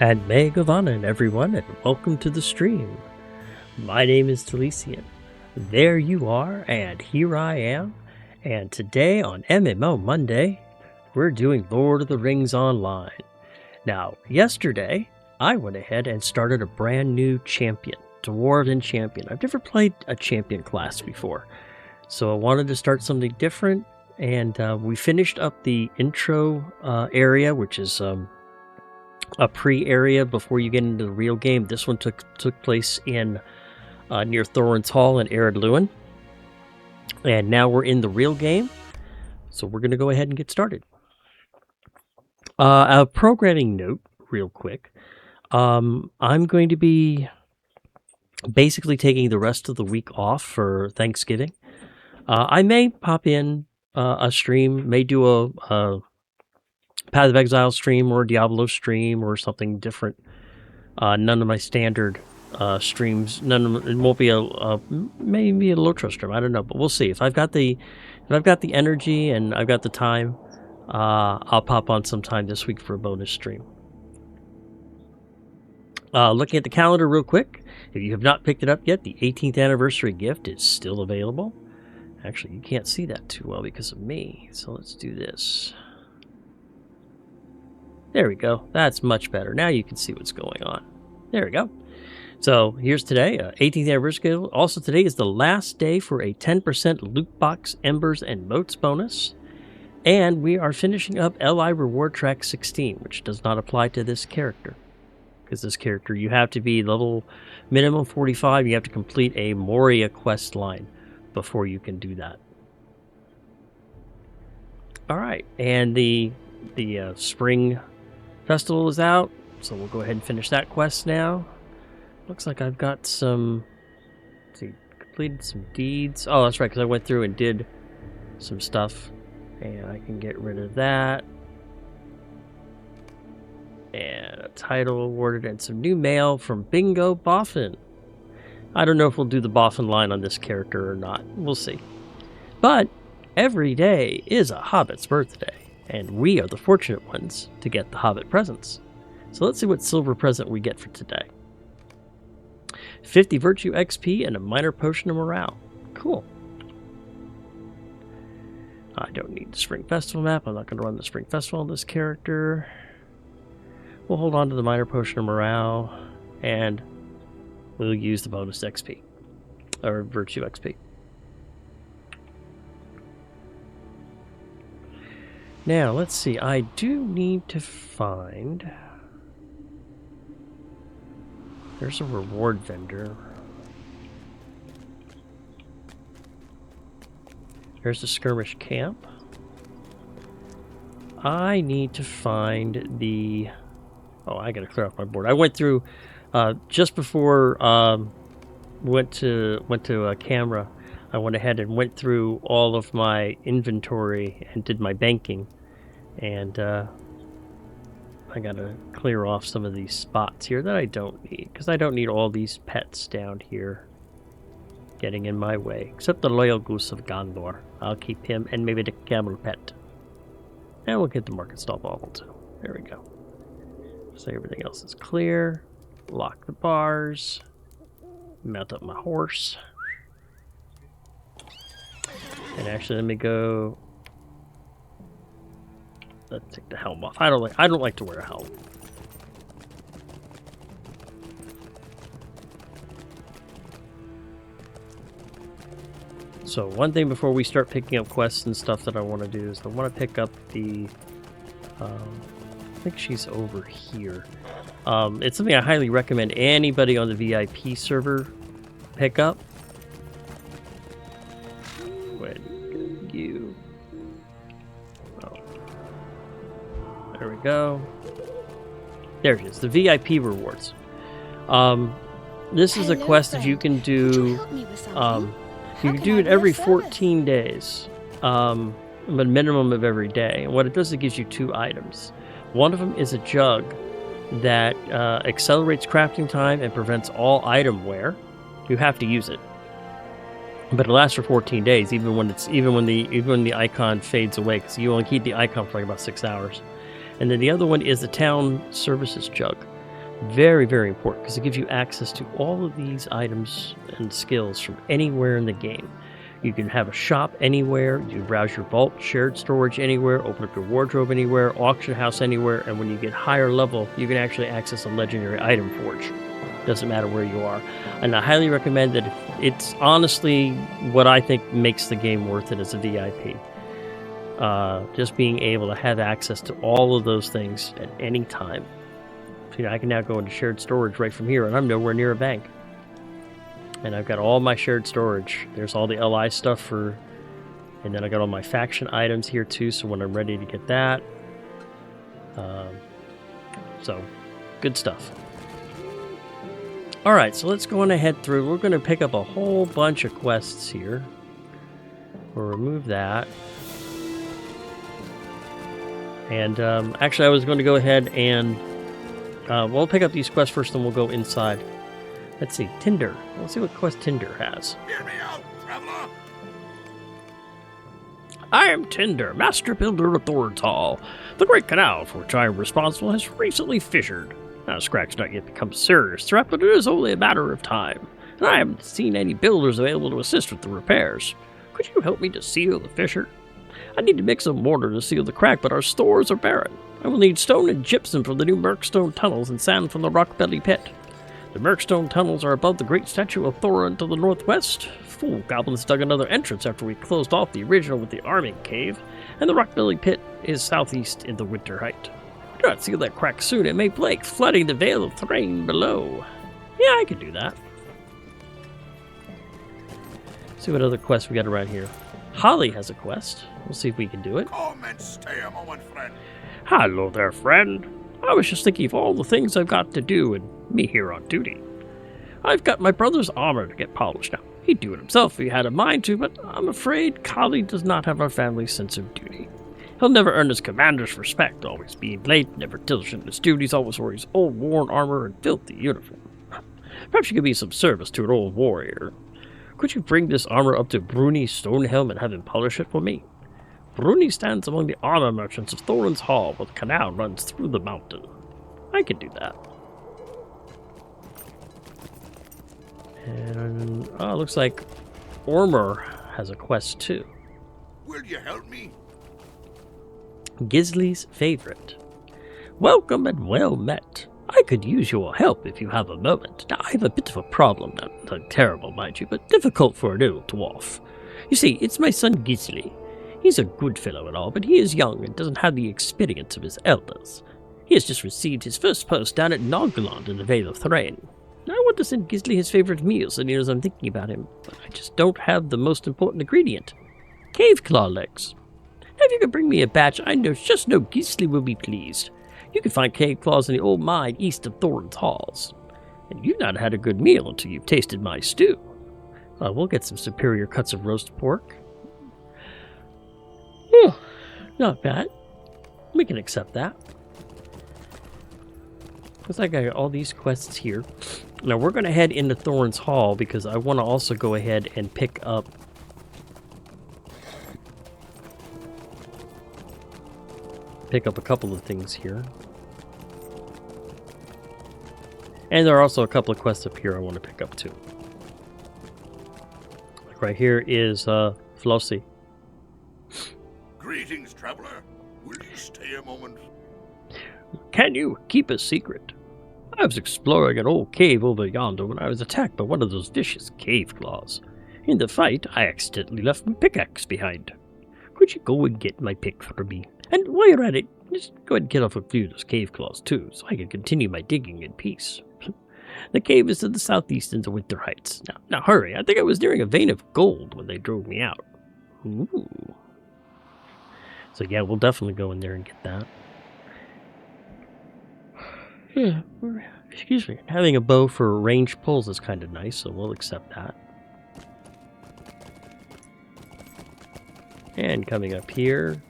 And May Gavanan, everyone, and welcome to the stream. My name is Talisian. There you are, and here I am. And today on MMOnday, we're doing Lord of the Rings Online. Now, yesterday, I went ahead and started a brand new champion, Dwarven Champion. I've never played a champion class before, so I wanted to start something different. And we finished up the intro area, which is a pre-area before you get into the real game. This one took place in near Thorin's Hall in Ered, Luin. And now we're in the real game, so we're going to go ahead and get started. A programming note, real quick. I'm going to be basically taking the rest of the week off for Thanksgiving. I may pop in a stream, may do a Path of Exile stream or Diablo stream or something different. None of my standard streams. It won't be maybe a LOTRO stream. I don't know, but we'll see. If I've got the energy and I've got the time, I'll pop on sometime this week for a bonus stream. Looking at the calendar real quick, if you have not picked it up yet, the 18th anniversary gift is still available. Actually, you can't see that too well because of me, so let's do this. There we go. That's much better. Now you can see what's going on. There we go. So here's today, 18th anniversary. Also today is the last day for a 10% loot box, embers, and moats bonus. And we are finishing up LI Reward Track 16, which does not apply to this character. Because this character, you have to be level minimum 45. You have to complete a Moria quest line before you can do that. All right. And the spring festival is out, so we'll go ahead and finish that quest now. Looks like I've got some, let's see, completed some deeds. Oh, that's right, because I went through and did some stuff, and I can get rid of that. And a title awarded and some new mail from Bingo Boffin. I don't know if we'll do the Boffin line on this character or not. We'll see. But every day is a Hobbit's birthday. And we are the fortunate ones to get the Hobbit presents. So let's see what silver present we get for today. 50 Virtue XP and a minor potion of morale. Cool. I don't need the Spring Festival map. I'm not going to run the Spring Festival on this character. We'll hold on to the minor potion of morale. And we'll use the bonus XP. Or Virtue XP. Now, let's see. I do need to find... There's a reward vendor. There's a skirmish camp. I need to find the... Oh, I gotta clear off my board. I went through... just before went to a camera, I went ahead and went through all of my inventory and did my banking. And I gotta clear off some of these spots here that I don't need, because I don't need all these pets down here getting in my way. Except the loyal goose of Gondor. I'll keep him, and maybe the camel pet. And we'll get the market stall bauble too. There we go. So everything else is clear. Lock the bars. Mount up my horse. And actually, let me go. Let's take the helm off. I don't like to wear a helm. So one thing before we start picking up quests and stuff that I want to do is I want to pick up the. I think she's over here. It's something I highly recommend anybody on the VIP server pick up. There we go. There it is, the VIP rewards. This is a quest that you can do. You can do it every 14 days, but a minimum of every day. And what it does, it gives you 2 items. One of them is a jug that accelerates crafting time and prevents all item wear. You have to use it, but it lasts for 14 days, even when the icon fades away, because you only keep the icon for like about 6 hours. And then the other one is the town services jug. Very, very important because it gives you access to all of these items and skills from anywhere in the game. You can have a shop anywhere, you can browse your vault, shared storage anywhere, open up your wardrobe anywhere, auction house anywhere, and when you get higher level, you can actually access a legendary item forge. Doesn't matter where you are. And I highly recommend that. It's honestly what I think makes the game worth it as a VIP. Just being able to have access to all of those things at any time. So, I can now go into shared storage right from here, and I'm nowhere near a bank. And I've got all my shared storage. There's all the LI stuff and then I got all my faction items here too, so when I'm ready to get that. So, good stuff. Alright, so let's go on ahead through. We're going to pick up a whole bunch of quests here. We'll remove that. And actually I was going to go ahead and we'll pick up these quests first, then we'll go inside. Let's see, Tinder. Let's see what quest Tinder has. Hear me out, traveler! I am Tinder, master builder of Thorin's Hall. The great canal for which I am responsible has recently fissured. Now, this crack's not yet become a serious threat, but it is only a matter of time. And I haven't seen any builders available to assist with the repairs. Could you help me to seal the fissure? I need to mix some mortar to seal the crack, but our stores are barren. I will need stone and gypsum from the new Murkstone tunnels and sand from the Rockbelly pit. The Murkstone tunnels are above the great statue of Thorin to the northwest. Fool goblins dug another entrance after we closed off the original with the arming cave, and the Rockbelly pit is southeast in the winter height. Do not seal that crack soon, it may break, flooding the Vale of Thrain below. Yeah, I can do that. See what other quests we got around here. Holly has a quest. We'll see if we can do it. Come and stay a moment, friend. Hello there, friend. I was just thinking of all the things I've got to do and me here on duty. I've got my brother's armor to get polished now. He'd do it himself if he had a mind to, but I'm afraid Kali does not have our family's sense of duty. He'll never earn his commander's respect, always being late, never diligent in his duties, always wearing his old worn armor and filthy uniform. Perhaps you could be some service to an old warrior. Could you bring this armor up to Bruni Stonehelm and have him polish it for me? Bruni stands among the armor merchants of Thorin's Hall, where the canal runs through the mountain. I could do that. And, it looks like Ormer has a quest too. Will you help me? Gisli's favorite. Welcome and well met. I could use your help if you have a moment. Now, I have a bit of a problem, not terrible, mind you, but difficult for an old dwarf. You see, it's my son Gisli. He's a good fellow and all, but he is young and doesn't have the experience of his elders. He has just received his first post down at Nogland in the Vale of Thrain. Now, I want to send Gisli his favorite meal so he knows I'm thinking about him, but I just don't have the most important ingredient. Cave claw legs. Now, if you could bring me a batch, I just know Gisli will be pleased. You can find cave claws in the old mine east of Thorin's Halls. And you've not had a good meal until you've tasted my stew. We'll get some superior cuts of roast pork. Not bad. We can accept that. Looks like I got all these quests here. Now we're going to head into Thorin's Hall because I want to also go ahead and pick up a couple of things here. And there are also a couple of quests up here I want to pick up too. Like right here is Flossie. Greetings, traveler. Will you stay a moment? Can you keep a secret? I was exploring an old cave over yonder when I was attacked by one of those vicious cave claws. In the fight, I accidentally left my pickaxe behind. Could you go and get my pick for me? And while you're at it, just go ahead and get off a few of those cave claws too, so I can continue my digging in peace. The cave is to the southeast in the Winter Heights. Now hurry, I think I was nearing a vein of gold when they drove me out. Ooh. So yeah, we'll definitely go in there and get that. Yeah, excuse me. Having a bow for range pulls is kind of nice, so we'll accept that. And coming up here,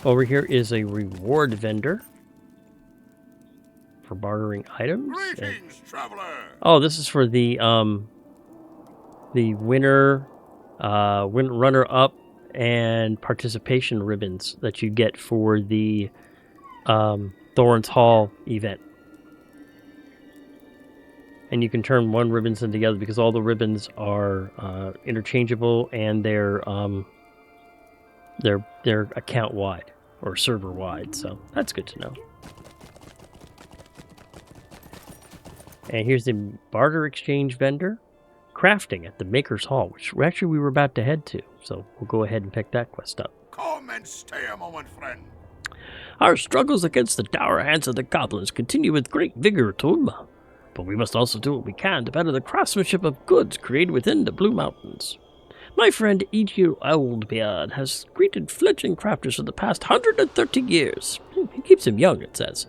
over here is a reward vendor for bartering items. Greetings, traveler. Oh, this is for the winner, runner-up and participation ribbons that you get for the Thorin's Hall event. And you can turn one ribbons into the other because all the ribbons are interchangeable and they're account wide or server wide. So that's good to know. And here's the barter exchange vendor, crafting at the Maker's Hall, which actually we were about to head to. So we'll go ahead and pick that quest up. Come and stay a moment, friend. Our struggles against the Dourhands and the goblins continue with great vigor, Tulma. But we must also do what we can to better the craftsmanship of goods created within the Blue Mountains. My friend E.G. Oldbeard has greeted fledgling crafters for the past 130 years. He keeps him young, it says.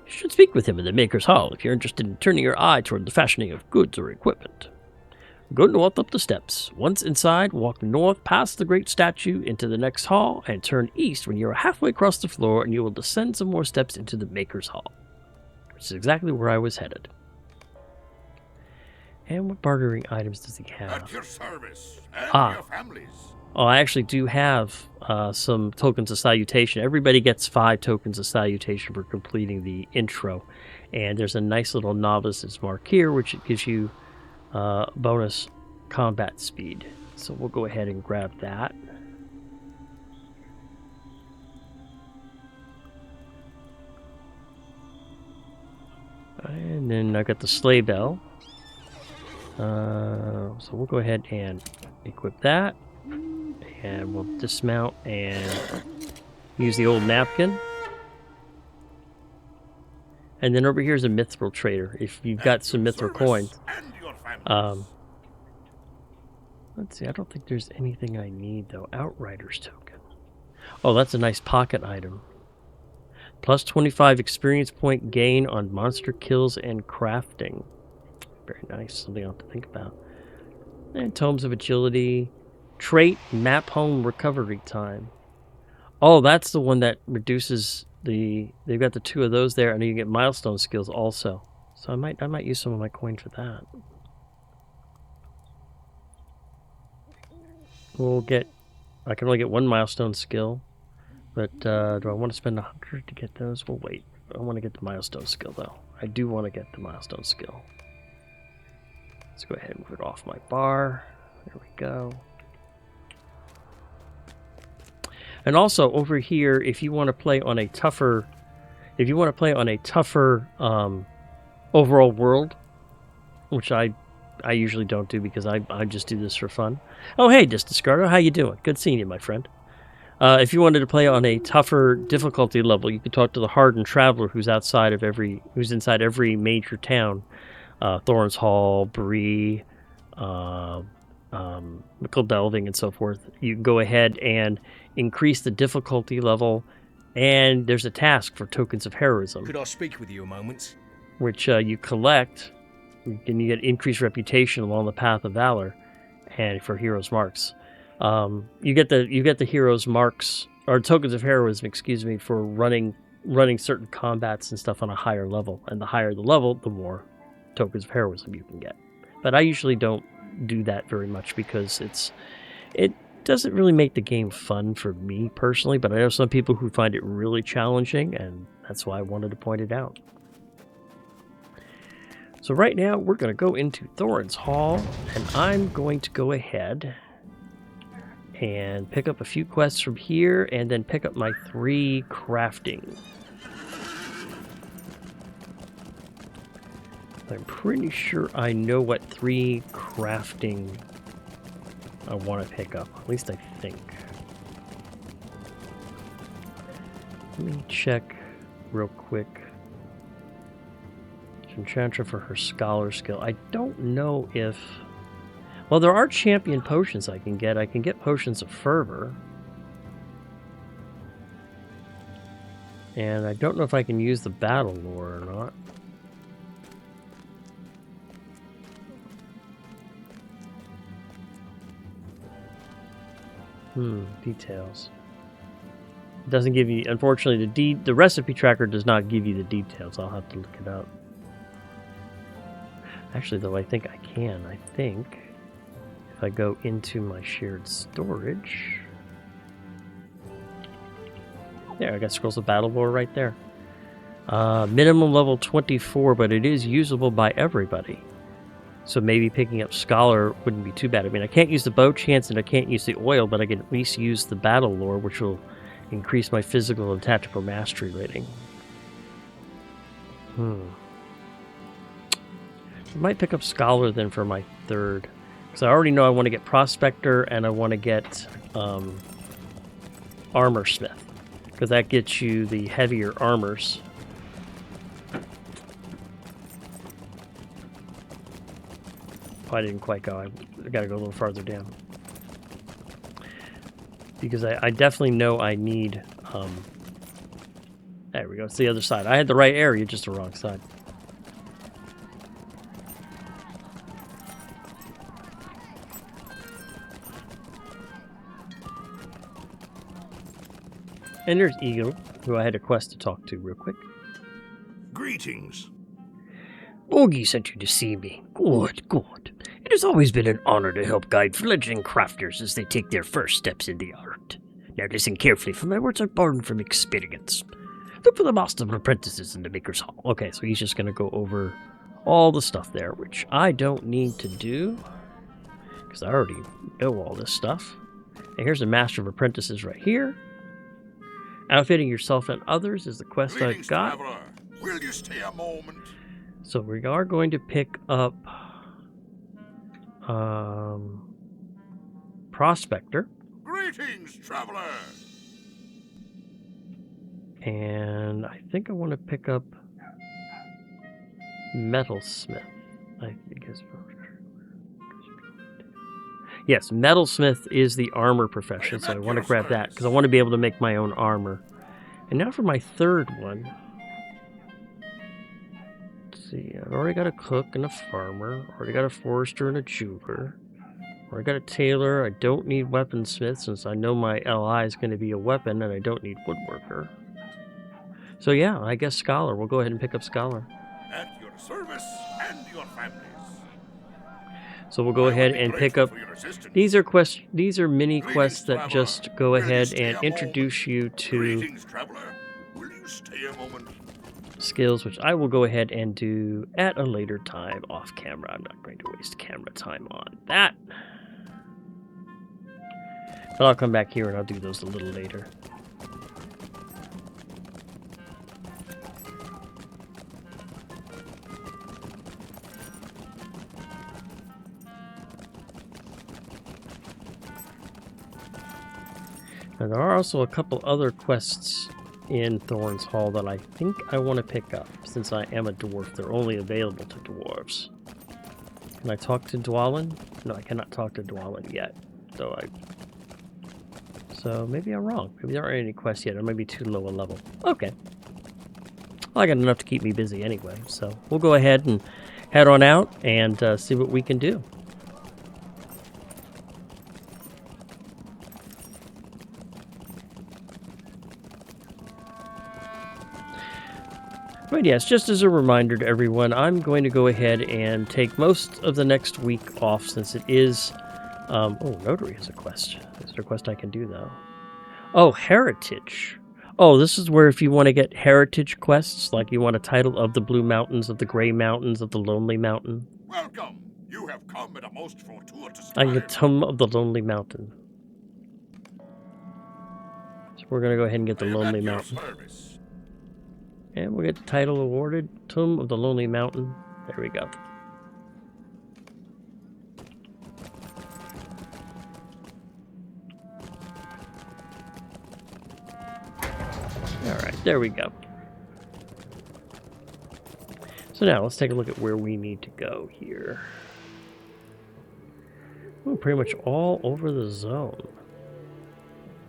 You should speak with him in the Maker's Hall if you're interested in turning your eye toward the fashioning of goods or equipment. Go north up the steps. Once inside, walk north past the great statue into the next hall, and turn east when you are halfway across the floor, and you will descend some more steps into the Maker's Hall. Which is exactly where I was headed. And what bartering items does he have? At your service and your families. Oh, I actually do have some tokens of salutation. Everybody gets 5 tokens of salutation for completing the intro. And there's a nice little novice's mark here, which gives you bonus combat speed. So we'll go ahead and grab that. And then I got the sleigh bell. So we'll go ahead and equip that. And we'll dismount and use the old napkin. And then over here is a mithril trader. If you've got some mithril coins. Let's see, I don't think there's anything I need though. Outrider's token. Oh, that's a nice pocket item. Plus 25 experience point gain on monster kills and crafting. Very nice, something I'll have to think about. And Tomes of Agility. Trait, map home recovery time. Oh, that's the one that reduces the... They've got the 2 of those there, and you get milestone skills also. So I might use some of my coin for that. We'll get... I can only get 1 milestone skill. But do I want to spend 100 to get those? We'll wait. I want to get the milestone skill, though. I do want to get the milestone skill. Let's go ahead and move it off my bar. There we go. And also over here, if you want to play on a tougher, overall world, which I usually don't do because I just do this for fun. Oh hey, Discardo, how you doing? Good seeing you, my friend. If you wanted to play on a tougher difficulty level, you could talk to the hardened traveler who's inside every major town. Thorin's Hall, Bree, Mickle Delving, and so forth. You can go ahead and increase the difficulty level, and there's a task for tokens of heroism. Could I speak with you a moment? Which you collect, and you get increased reputation along the path of valor, and for heroes' marks. You get the heroes' marks or tokens of heroism, excuse me, for running certain combats and stuff on a higher level. And the higher the level, the more tokens of heroism you can get. But I usually don't do that very much because it doesn't really make the game fun for me personally, but I know some people who find it really challenging, and that's why I wanted to point it out. So right now we're going to go into Thorin's Hall, and I'm going to go ahead and pick up a few quests from here and then pick up my 3 crafting. I'm pretty sure I know what 3 crafting I want to pick up. At least I think. Let me check real quick. Enchanter for her scholar skill. I don't know if... Well, there are champion potions I can get. I can get potions of fervor. And I don't know if I can use the battle lore or not. Details. It doesn't give you, unfortunately, the recipe tracker does not give you the details. I'll have to look it up. Actually, though, I think I can. I think if I go into my shared storage... There, I got Scrolls of Battle Lore right there. Minimum level 24, but it is usable by everybody. So maybe picking up Scholar wouldn't be too bad. I mean, I can't use the bow chance and I can't use the oil, but I can at least use the battle lore, which will increase my physical and tactical mastery rating. I might pick up Scholar then for my third. Because I already know I want to get Prospector and I want to get Armor Smith. Because that gets you the heavier armors. Oh, I didn't quite go. I got to go a little farther down. Because I definitely know I need... there we go. It's the other side. I had the right area, just the wrong side. And there's Eagle, who I had a quest to talk to real quick. Greetings. Bogie sent you to see me. Good, good. It has always been an honor to help guide fledgling crafters as they take their first steps in the art. Now listen carefully, for my words are born from experience. Look for the Master of Apprentices in the Maker's Hall. Okay, so he's just going to go over all the stuff there, which I don't need to do, because I already know all this stuff. And here's the Master of Apprentices right here. Outfitting yourself and others is the quest I've got. Traveler. Will you stay a moment? So we are going to pick up Prospector. Greetings, traveler. And I think I want to pick up Metalsmith. I think it's... Yes, Metalsmith is the armor profession, so I want to grab that because I want to be able to make my own armor. And now for my third one. Let's see, I've already got a cook and a farmer. Already got a forester and a jeweler. Already got a tailor. I don't need weaponsmith since I know my LI is going to be a weapon and I don't need woodworker. So yeah, I guess Scholar. We'll go ahead and pick up Scholar. At your service and your families. So we'll go ahead and pick up. These are quests. These are mini quests that just go ahead and introduce you to skills, which I will go ahead and do at a later time off camera. I'm not going to waste camera time on that. But I'll come back here and I'll do those a little later. Now, there are also a couple other quests in Thorin's Hall that I think I want to pick up, since I am a dwarf. They're only available to dwarves. Can I talk to Dwalin? No, I cannot talk to Dwalin yet. So maybe I'm wrong. Maybe there aren't any quests yet. I might be too low a level. Okay. Well, I got enough to keep me busy anyway, so we'll go ahead and head on out and see what we can do. But yes, just as a reminder to everyone, I'm going to go ahead and take most of the next week off since it is... oh, Notary is a quest. Is there a quest I can do, though? Oh, Heritage. Oh, this is where if you want to get Heritage quests, like you want a title of the Blue Mountains, of the Gray Mountains, of the Lonely Mountain. Welcome. You have come at a most fortuitous I time. get Tomb of the Lonely Mountain. So we're going to go ahead and get the Lonely Mountain. Service. And we'll get the title awarded, Tomb of the Lonely Mountain. There we go. Alright, there we go. So now, let's take a look at where we need to go here. We're pretty much all over the zone.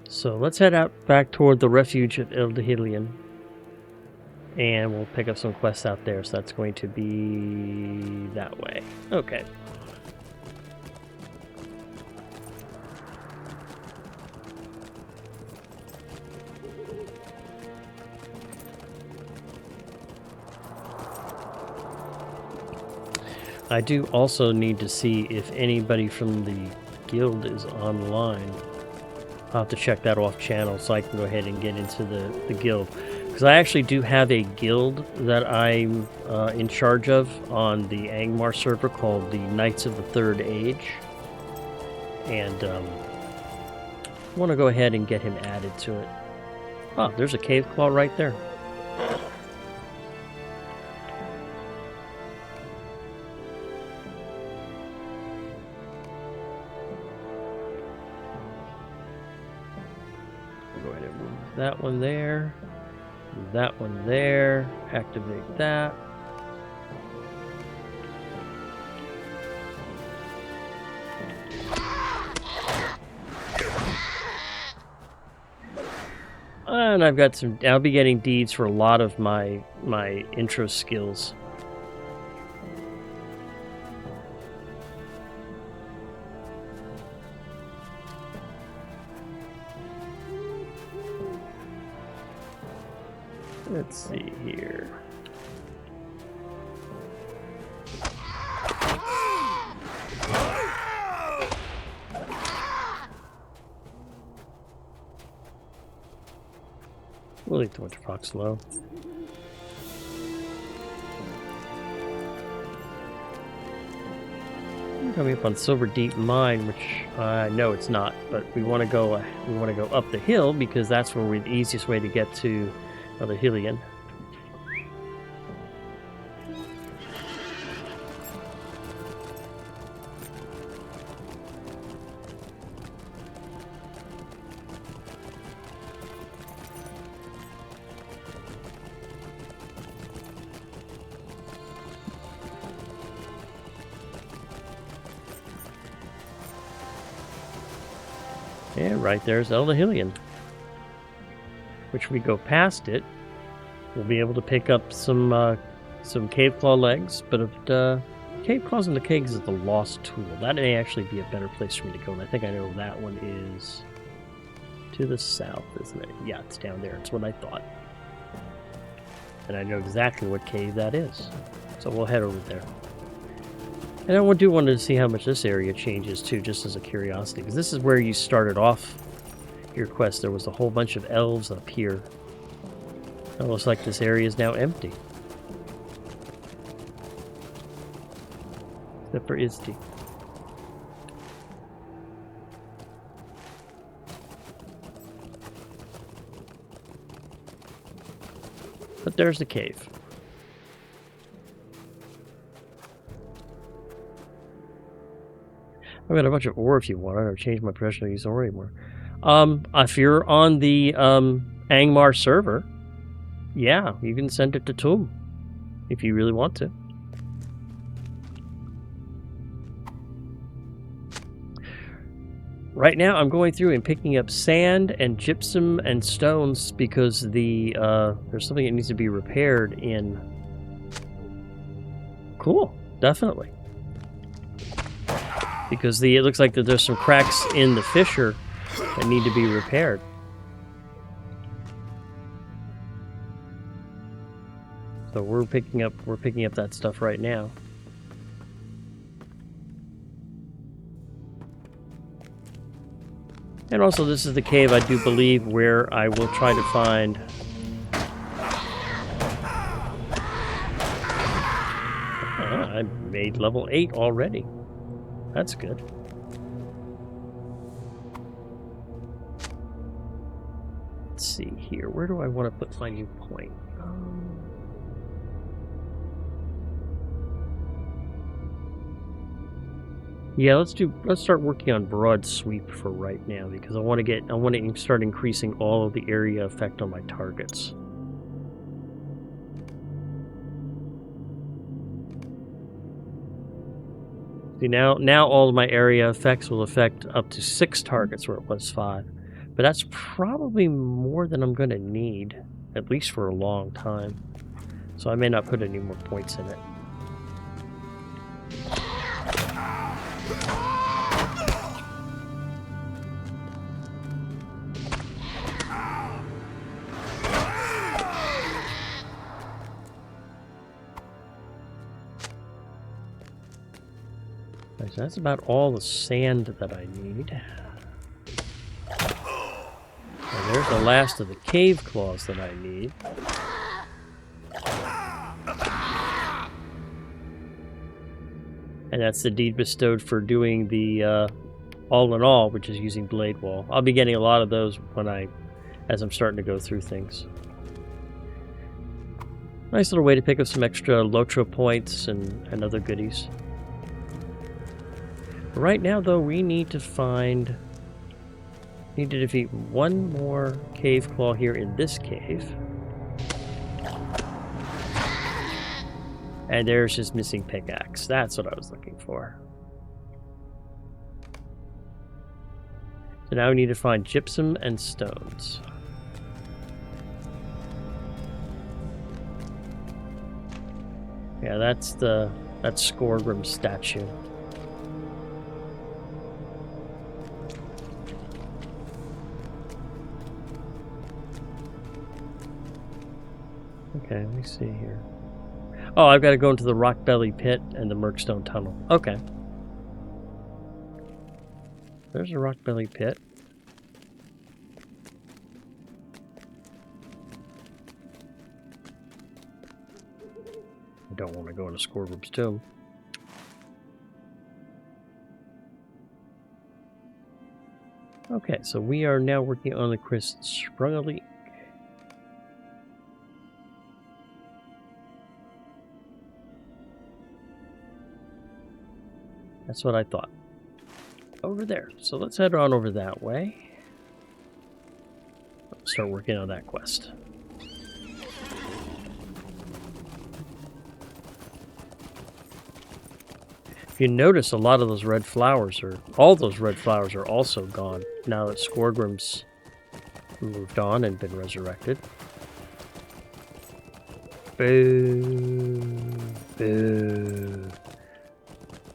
So let's head out back toward the refuge of Eldahilion. And we'll pick up some quests out there, so that's going to be that way. Okay. I do also need to see if anybody from the guild is online. I'll have to check that off channel so I can go ahead and get into the guild. because I actually do have a guild that I'm in charge of on the Angmar server called the Knights of the Third Age. And I want to go ahead and get him added to it. Oh, there's a cave claw right there. Go ahead and move that one there. Move that one there. Activate that. And I've got some. I'll be getting deeds for a lot of my intro skills. Let's see here. We'll leave the winter fox low. Coming up on Silver Deep Mine, which I know it's not, but we want to go. We want to go up the hill because that's where we're the easiest way to get to the Hylian. And right there's Hylian. Which we go past it, we'll be able to pick up some cave claw legs, but if the cave claws and the kegs is the lost tool. That may actually be a better place for me to go, and I think I know that one is to the south, isn't it? Yeah, it's down there. It's what I thought. And I know exactly what cave that is. So we'll head over there. And I do want to see how much this area changes too, just as a curiosity, because this is where you started off your quest. There was a whole bunch of elves up here. It looks like this area is now empty. Except for Izty. But there's the cave. I've got a bunch of ore if you want. I don't change my professional use ore anymore. If you're on the Angmar server, yeah, you can send it to Toom if you really want to. Right now, I'm going through and picking up sand and gypsum and stones because there's something that needs to be repaired in. Cool, definitely. Because it looks like that there's some cracks in the fissure that need to be repaired. So we're picking up that stuff right now. And also this is the cave, I do believe, where I will try to find I made level 8 already. That's good. Let's see here. Where do I want to put my new point? Yeah, let's start working on broad sweep for right now because I want to start increasing all of the area effect on my targets. See, now all of my area effects will affect up to 6 targets where it was 5. But that's probably more than I'm going to need, at least for a long time. So I may not put any more points in it. Right, so that's about all the sand that I need. Oh, there's There's the last of the cave claws that I need. And that's the deed bestowed for doing the all in all, which is using blade wall. I'll be getting a lot of those as I'm starting to go through things. Nice little way to pick up some extra LOTRO points and other goodies. Right now, though, we need to defeat one more cave claw here in this cave. And there's his missing pickaxe. That's what I was looking for. So now we need to find gypsum and stones. Yeah, that's Skorgrim's statue. Okay, let me see here. Oh, I've got to go into the Rock Belly Pit and the Murkstone Tunnel. Okay. There's a Rock Belly Pit. I don't want to go into Skorgrim's tomb. Okay, so we are now working on the Chris Sprung a Leak. That's what I thought. Over there. So let's head on over that way. Start working on that quest. If you notice, a lot of those red flowers all those red flowers are also gone now that Skorgrim's moved on and been resurrected. Boo. Boo.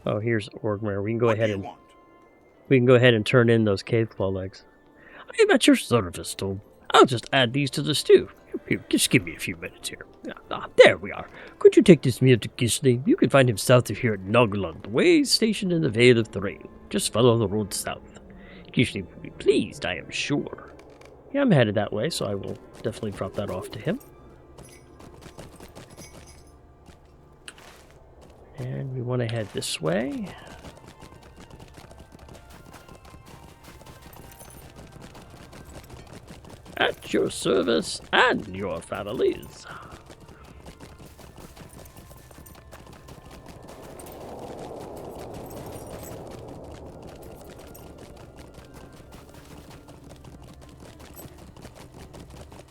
Oh, here's Orgmar. We can go ahead and turn in those cave claw legs. I'm at your service, Tom. I'll just add these to the stew. Here, just give me a few minutes here. There we are. Could you take this meal to Gisli? You can find him south of here at Nogland, way stationed in the Vale of Thorin. Just follow the road south. Gisli will be pleased, I am sure. Yeah, I'm headed that way, so I will definitely drop that off to him. And we want to head this way. At your service and your families.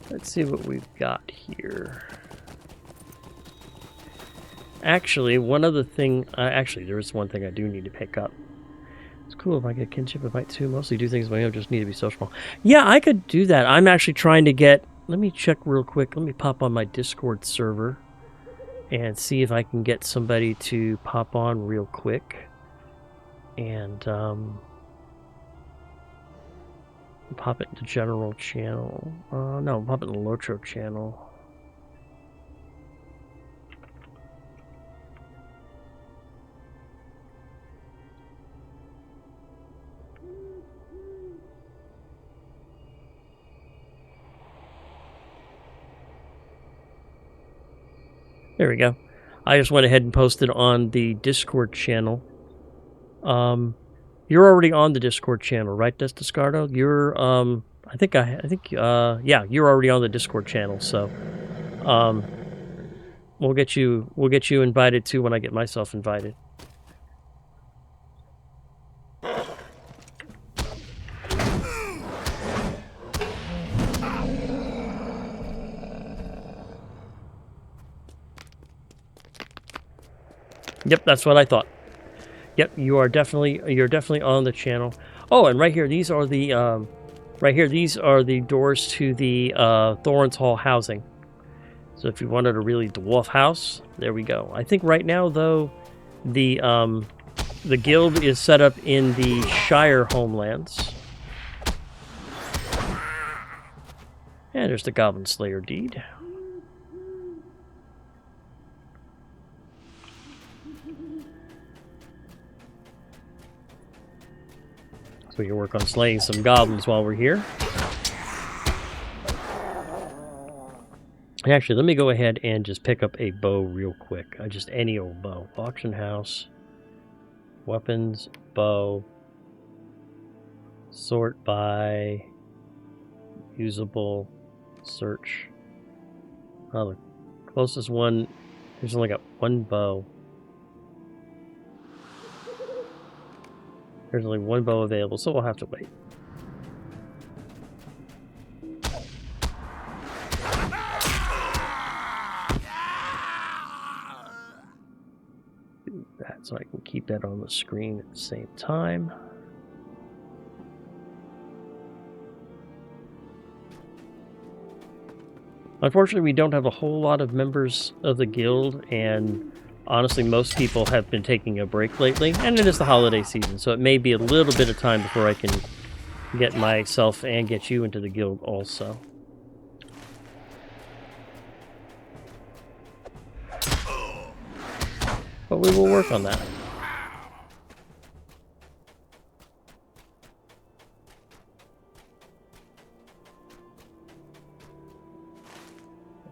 Let's see what we've got here. Actually, one other thing... there is one thing I do need to pick up. It's cool if I get kinship. I might too. Mostly do things my own, just need to be sociable. Yeah, I could do that. I'm actually trying to get... Let me check real quick. Let me pop on my Discord server and see if I can get somebody to pop on real quick. And pop it into general channel. No, pop it in the LOTRO channel. There we go. I just went ahead and posted on the Discord channel. You're already on the Discord channel, right, Destiscardo? You're yeah, you're already on the Discord channel, so we'll get you invited too when I get myself invited. Yep, that's what I thought. Yep, you're definitely on the channel. Oh, and right here, these are the doors to the Thorin's Hall housing. So if you wanted a really dwarf house, there we go. I think right now though, the guild is set up in the Shire homelands. And there's the Goblin Slayer deed. So we can work on slaying some goblins while we're here. Actually, let me go ahead and just pick up a bow real quick. Just any old bow. Auction house. Weapons. Bow. Sort by. Usable. Search. Oh, the closest one. There's only got one bow. There's only one bow available, so we'll have to wait. Do that so I can keep that on the screen at the same time. Unfortunately, we don't have a whole lot of members of the guild, and honestly, most people have been taking a break lately, and it is the holiday season, so it may be a little bit of time before I can get myself and get you into the guild also. But we will work on that.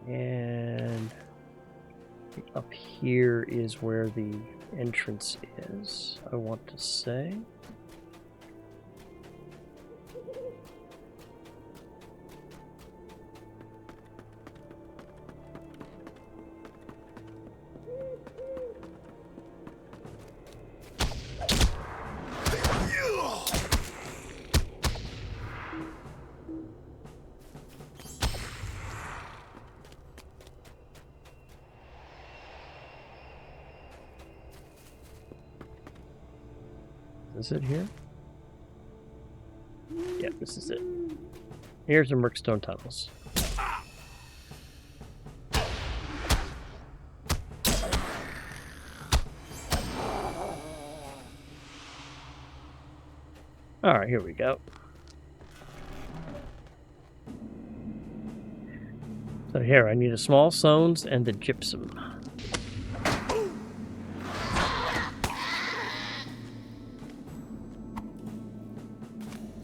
And up here is where the entrance is, I want to say. Is it here? Yeah, this is it. Here's the Merkstone tunnels. Alright, here we go. So here, I need the small stones and the gypsum.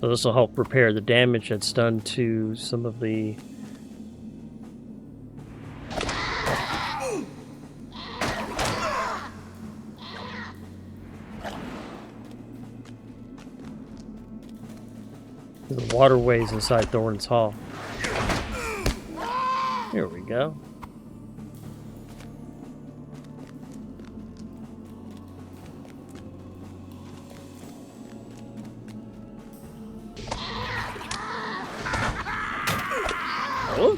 So this will help repair the damage that's done to some of the waterways inside Thorin's Hall. Here we go. Oh.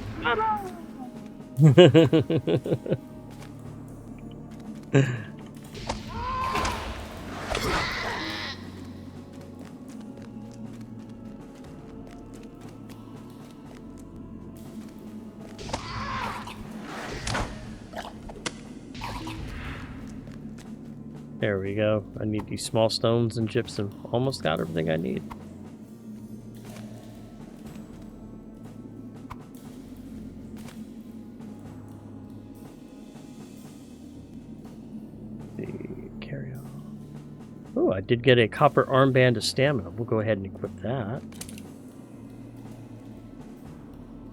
There we go. I need these small stones and gypsum. Almost got everything I need. Carry on. Oh, I did get a copper armband of stamina. We'll go ahead and equip that.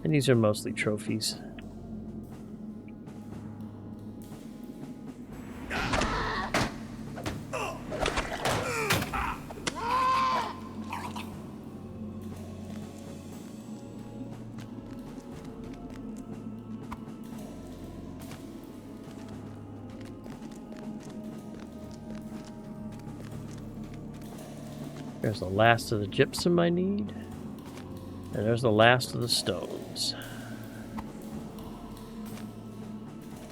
And these are mostly trophies. There's the last of the gypsum I need. And there's the last of the stones.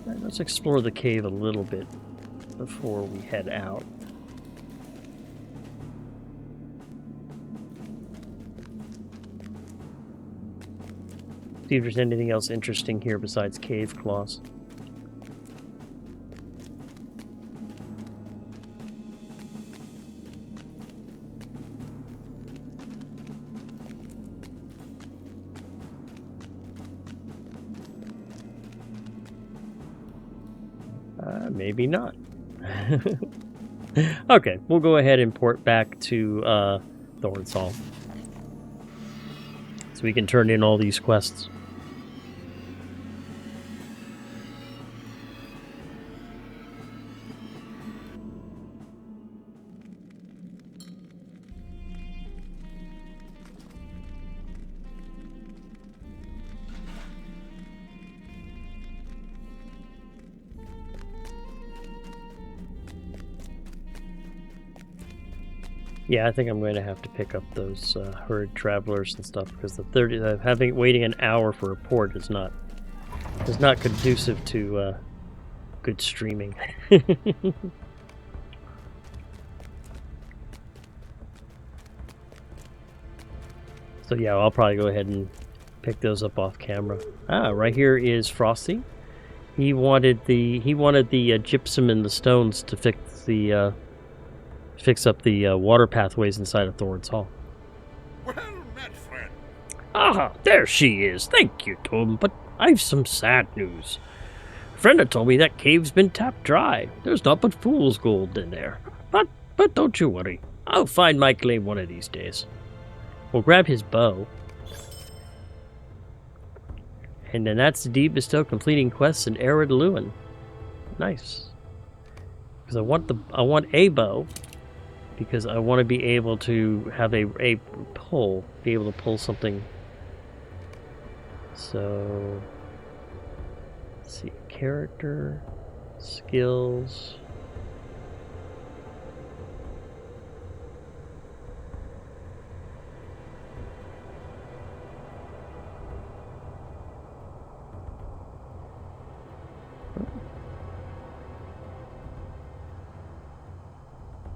All right, let's explore the cave a little bit before we head out. See if there's anything else interesting here besides cave claws. Maybe not. Okay, we'll go ahead and port back to Thorin's Hall, so we can turn in all these quests. Yeah, I think I'm going to have to pick up those herd travelers and stuff because the waiting an hour for a port is not conducive to good streaming. So yeah, I'll probably go ahead and pick those up off camera. Ah, right here is Frosty. He wanted the gypsum and the stones to fix up the water pathways inside of Thorin's Hall. Well met, friend. Ah, there she is. Thank you, Tom. But I've some sad news. A friend had told me that cave's been tapped dry. There's not but fool's gold in there. But don't you worry. I'll find my claim one of these days. We'll grab his bow. And then that's the deed bestow completing quests in Ered Luin. Nice. Because I want a bow. Because I want to be able to have a pull. Be able to pull something. So let's see. Character. Skills.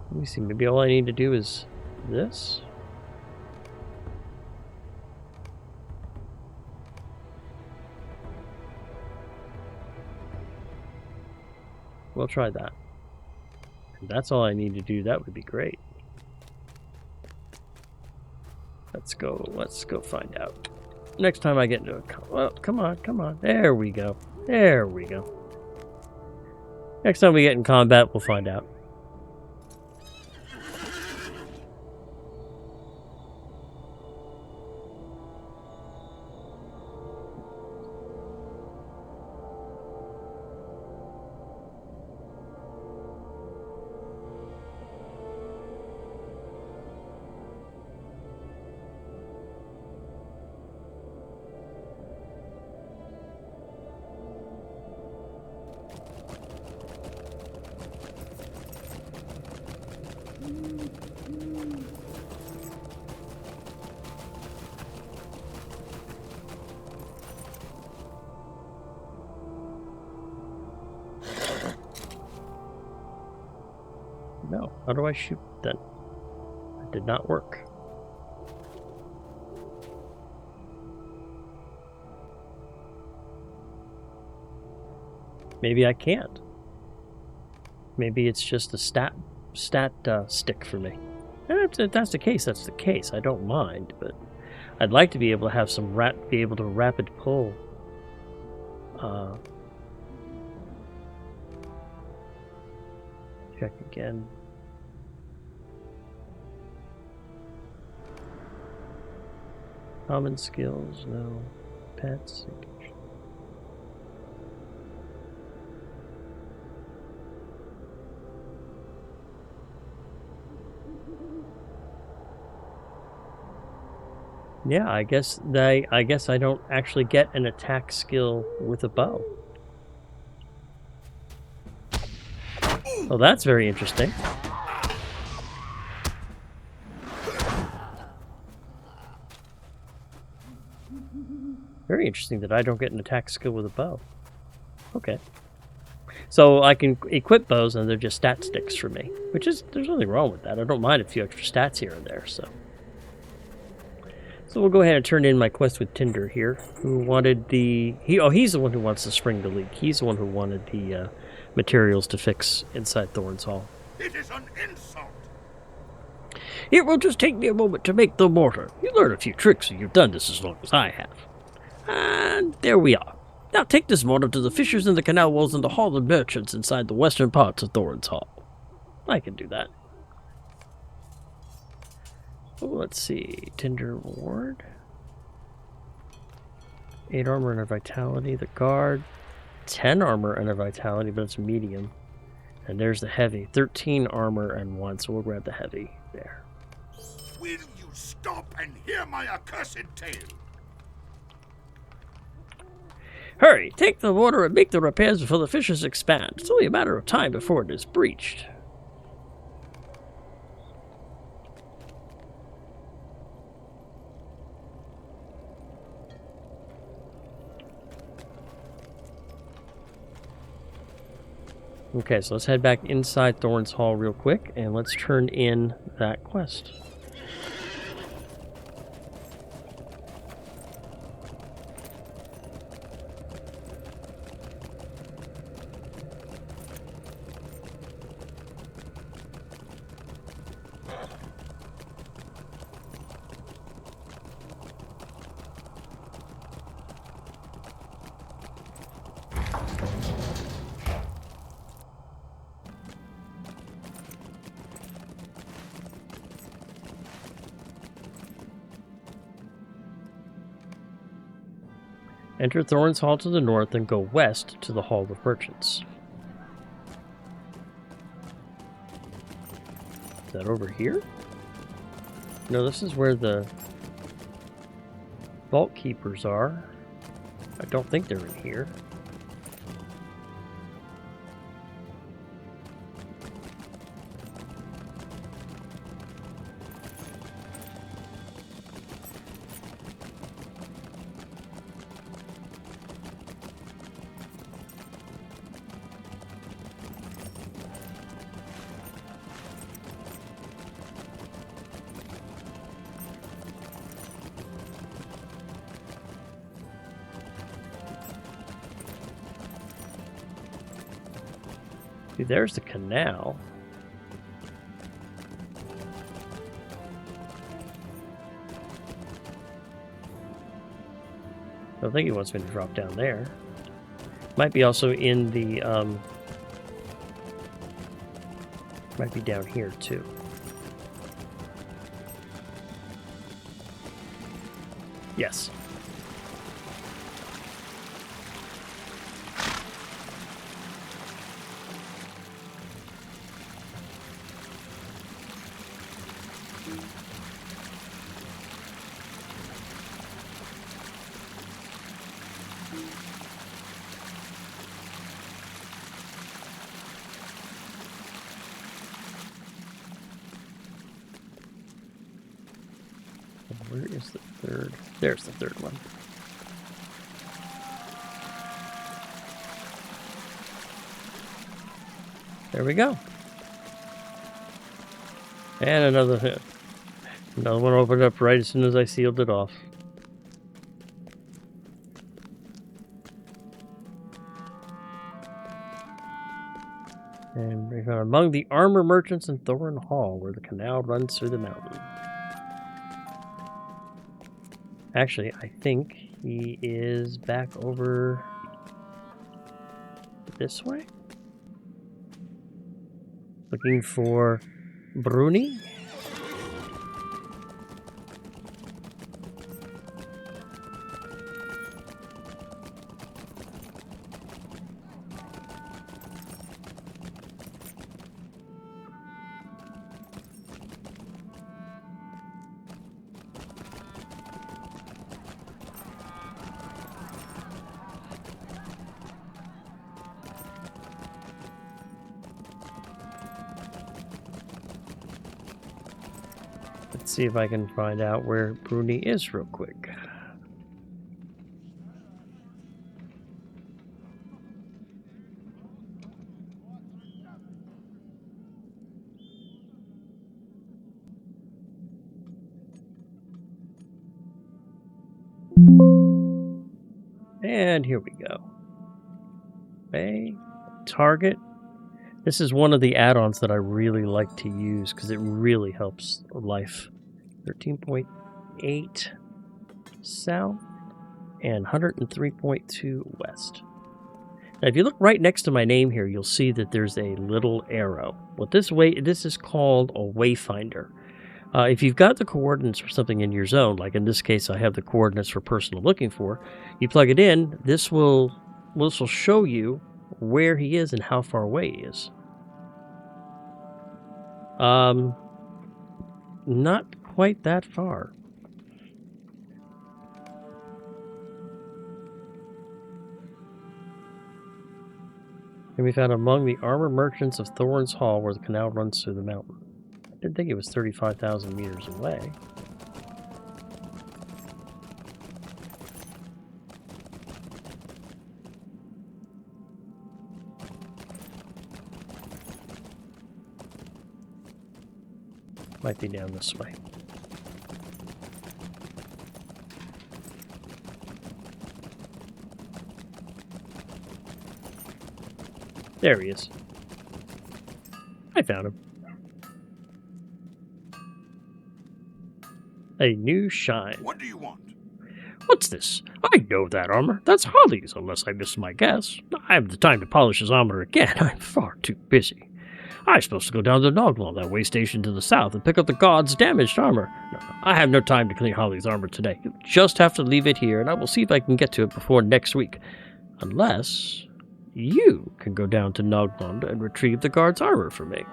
Let me see, maybe all I need to do is this? We'll try that. If that's all I need to do, that would be great. Let's go find out. Next time I get into a... Well, come on. There we go. Next time we get in combat, we'll find out. No. How do I shoot then? That did not work. Maybe I can't. Maybe it's just a stat stick for me. And if that's the case, that's the case. I don't mind, but I'd like to be able to have some be able to rapid pull. Check again. Common skills, no. Pets. Yeah, I guess I don't actually get an attack skill with a bow. Well, that's very interesting. Very interesting that I don't get an attack skill with a bow. Okay. So I can equip bows and they're just stat sticks for me. Which is, there's nothing wrong with that. I don't mind a few extra stats here and there, so. So we'll go ahead and turn in my quest with Tinder here, who wanted he's the one who wants to spring the leak. He's the one who wanted the materials to fix inside Thorin's Hall. It is an insult. It will just take me a moment to make the mortar. You learn a few tricks and you've done this as long as I have. And there we are. Now take this mortar to the fissures in the canal walls and the hall of merchants inside the western parts of Thorin's Hall. I can do that. Oh, let's see. Tinder reward. 8 armor and a vitality. The guard. 10 armor and a vitality, but it's medium. And there's the heavy. 13 armor and 1, so we'll grab the heavy there. Will you stop and hear my accursed tale? Hurry! Take the water and make the repairs before the fissures expand. It's only a matter of time before it is breached. Okay, so let's head back inside Thorin's Hall real quick, and let's turn in that quest. Enter Thorin's Hall to the north and go west to the Hall of Merchants. Is that over here? No, this is where the vault keepers are. I don't think they're in here. See, there's the canal. I don't think he wants me to drop down there. Might be also in the, might be down here too. Yes. Where is the third? There's the third one. There we go. And another hit. Another one opened up right as soon as I sealed it off. And we found among the armor merchants in Thorin Hall, where the canal runs through the mountain. Actually, I think he is back over this way. Looking for Bruni. Let's see if I can find out where Bruni is real quick. And here we go. Okay, target. This is one of the add-ons that I really like to use because it really helps life. 13.8 south and 103.2 west. Now, if you look right next to my name here, you'll see that there's a little arrow. This is called a wayfinder. If you've got the coordinates for something in your zone, like in this case, I have the coordinates for person I'm looking for. You plug it in. This will show you where he is and how far away he is. Not quite that far. And we found among the armor merchants of Thorin's Hall, where the canal runs through the mountain. I didn't think it was 35,000 meters away. Might be down this way. There he is. I found him. A new shine. What do you want? What's this? I know that armor. That's Holly's, unless I missed my guess. I have the time to polish his armor again. I'm far too busy. I'm supposed to go down to Noglon, that way station to the south, and pick up the god's damaged armor. No, I have no time to clean Holly's armor today. You just have to leave it here, and I will see if I can get to it before next week. Unless you can go down to Noglon and retrieve the guard's armor for me.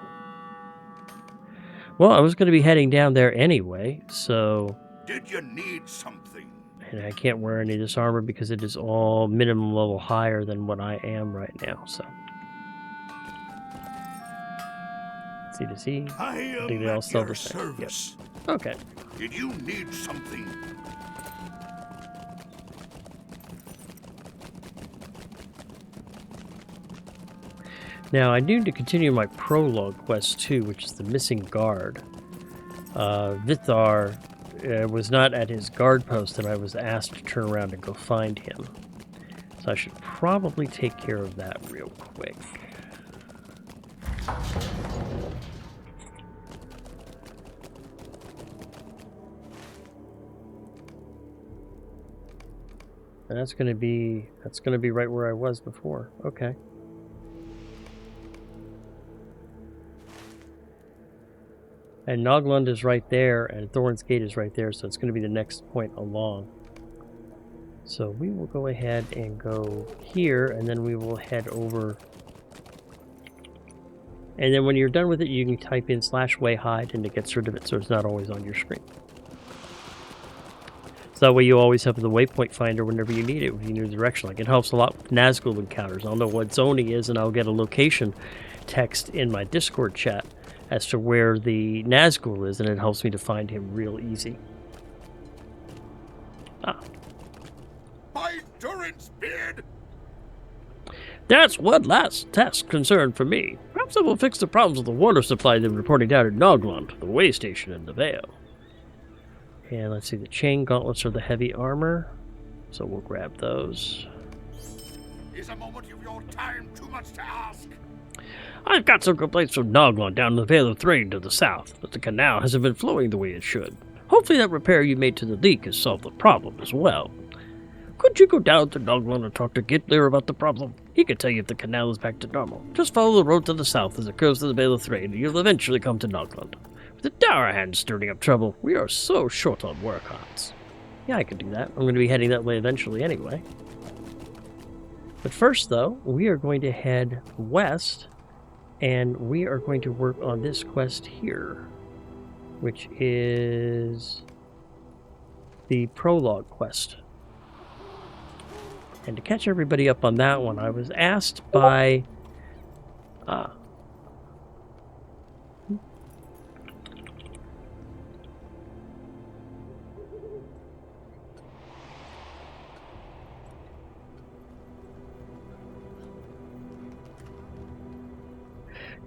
Well, I was going to be heading down there anyway, so... Did you need something? And I can't wear any of this armor because it is all minimum level higher than what I am right now, so... C to C. I am think they all at sell your the same. service. Yep. Okay. Did you need something? Now, I need to continue my prologue quest too, which is the missing guard. Vithar was not at his guard post, and I was asked to turn around and go find him. So I should probably take care of that real quick. And that's gonna be right where I was before. Okay. And Noglund is right there, and Thorin's Gate is right there, so it's going to be the next point along. So we will go ahead and go here, and then we will head over. And then when you're done with it, you can type in /wayhide, and it gets rid of it, so it's not always on your screen. So that way you always have the waypoint finder whenever you need it, with your new direction. Like, it helps a lot with Nazgul encounters. I'll know what zone he is, and I'll get a location text in my Discord chat as to where the Nazgul is, and it helps me to find him real easy. Ah. By Dourhan's beard! That's one last task concern for me. Perhaps I will fix the problems with the water supply they're reporting down at Noglund, the way station in the Vale. And let's see, the chain gauntlets are the heavy armor, so we'll grab those. Is a moment of your time too much to ask? I've got some complaints from Noglund down the Vale of Thrain to the south, that the canal hasn't been flowing the way it should. Hopefully that repair you made to the leak has solved the problem as well. Could you go down to Noglund and talk to Gitler about the problem? He can tell you if the canal is back to normal. Just follow the road to the south as it goes to the Vale of Thrain, and you'll eventually come to Noglund. With the Dourhands stirring up trouble, we are so short on work-ons. Yeah, I could do that. I'm going to be heading that way eventually anyway. But first, though, we are going to head west, and we are going to work on this quest here, which is the prologue quest. And to catch everybody up on that one, I was asked by...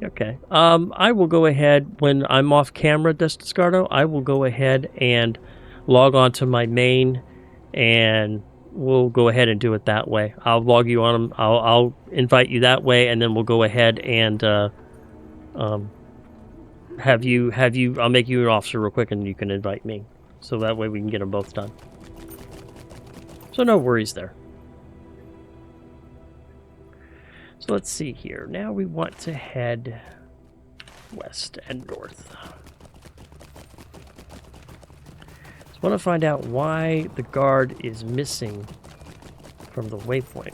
Okay. I will go ahead, when I'm off camera, Destiscardo, I will go ahead and log on to my main, and we'll go ahead and do it that way. I'll log you on. I'll invite you that way, and then we'll go ahead and have you. I'll make you an officer real quick, and you can invite me. So that way we can get them both done. So no worries there. So let's see here. Now we want to head west and north. Just want to find out why the guard is missing from the waypoint.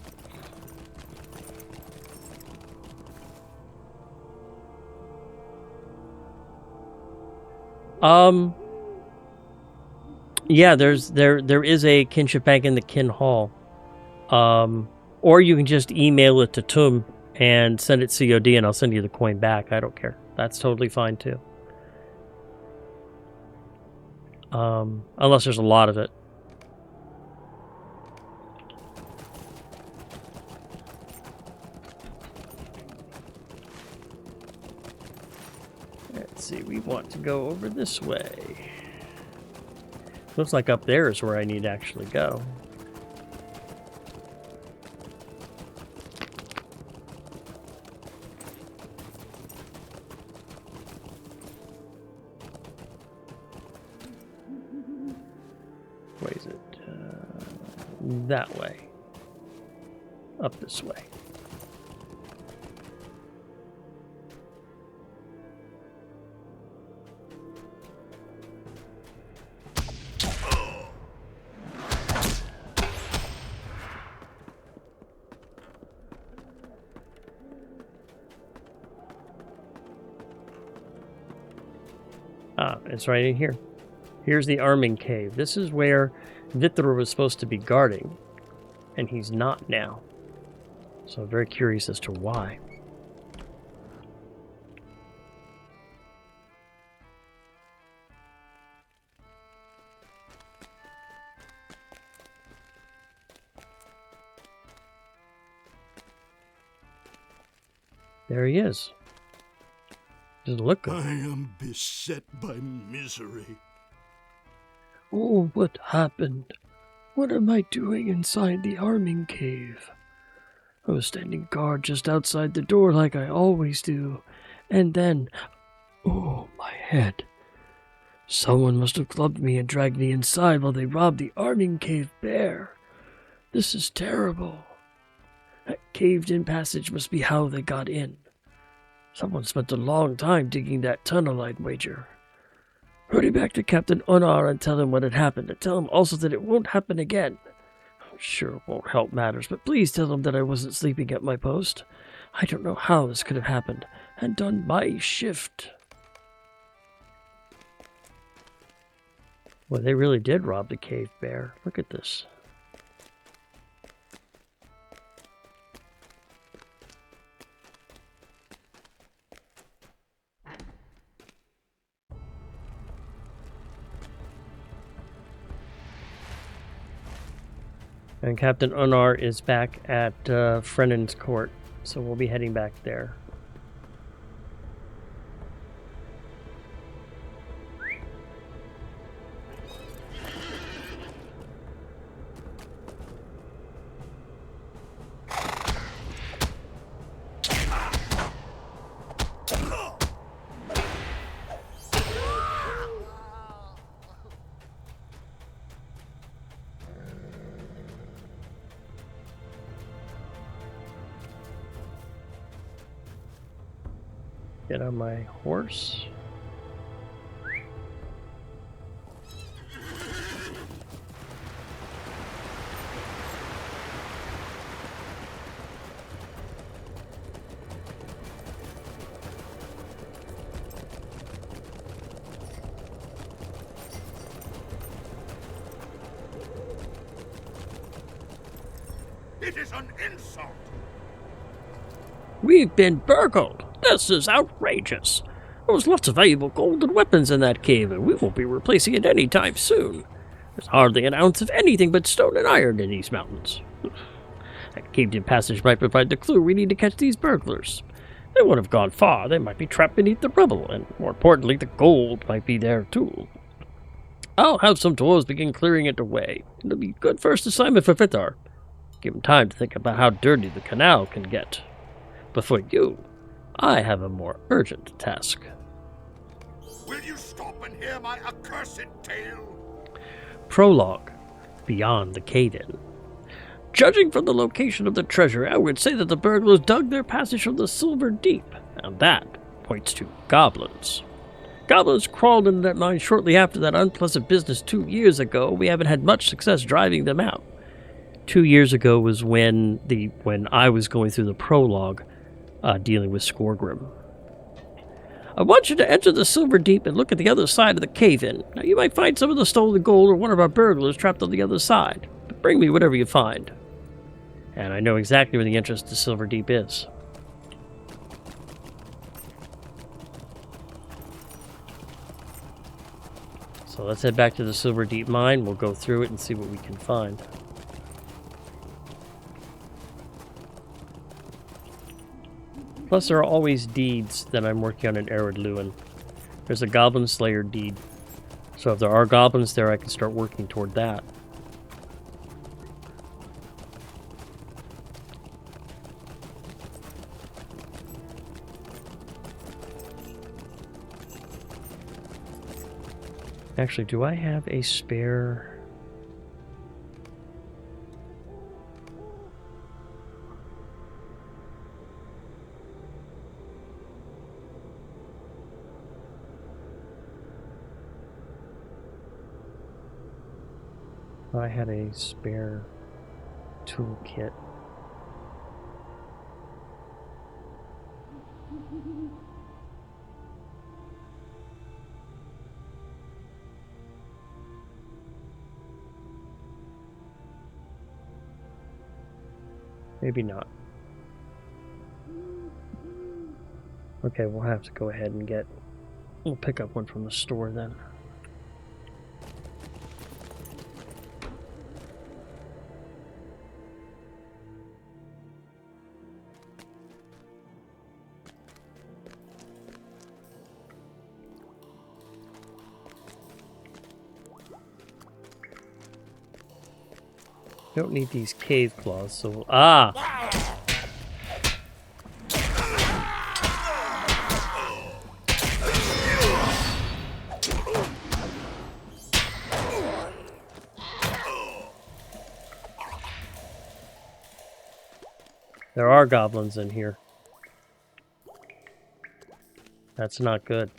Yeah, there is a kinship bank in the Kin Hall. Or you can just email it to Tum and send it COD, and I'll send you the coin back. I don't care. That's totally fine, too. Unless there's a lot of it. Let's let's see. We want to go over this way. Looks like up there is where I need to actually go. Where is it? That way. Up this way. Ah, it's right in here. Here's the arming cave. This is where Vithra was supposed to be guarding, and he's not now. So I'm very curious as to why. There he is. Doesn't look good. I am beset by misery. Oh, what happened? What am I doing inside the arming cave? I was standing guard just outside the door like I always do. And then... oh, my head. Someone must have clubbed me and dragged me inside while they robbed the arming cave bare. This is terrible. That caved-in passage must be how they got in. Someone spent a long time digging that tunnel, I'd wager. Hurry back to Captain Unnar and tell him what had happened, and tell him also that it won't happen again. I'm sure it won't help matters, but please tell him that I wasn't sleeping at my post. I don't know how this could have happened, and done my shift. Well, they really did rob the cave bear. Look at this. And Captain Unnar is back at Frennen's court, so we'll be heading back there. Get on my horse. It is an insult. We've been burgled. This is outrageous. There was lots of valuable gold and weapons in that cave, and we won't be replacing it any time soon. There's hardly an ounce of anything but stone and iron in these mountains. That caved-in passage might provide the clue we need to catch these burglars. They won't have gone far. They might be trapped beneath the rubble, and more importantly, the gold might be there too. I'll have some dwarves begin clearing it away. It'll be a good first assignment for Vithar. Give him time to think about how dirty the canal can get. But for you, I have a more urgent task. Will you stop and hear my accursed tale? Prologue. Beyond the cave-in. Judging from the location of the treasure, I would say that the burglars dug their passage from the Silver Deep, and that points to goblins. Goblins crawled into that mine shortly after that unpleasant business 2 years ago. We haven't had much success driving them out. 2 years ago was when I was going through the prologue, dealing with Skorgrim. I want you to enter the Silver Deep and look at the other side of the cave-in. Now, you might find some of the stolen gold or one of our burglars trapped on the other side. But bring me whatever you find. And I know exactly where the entrance to Silver Deep is. So let's head back to the Silver Deep mine. We'll go through it and see what we can find. Plus, there are always deeds that I'm working on in Ered Luin. There's a Goblin Slayer deed. So if there are goblins there, I can start working toward that. Actually, do I have a spare... I had a spare toolkit. Maybe not. Okay, we'll have to go ahead and get... We'll pick up one from the store then. Don't need these cave claws, so... Ah! There are goblins in here. That's not good.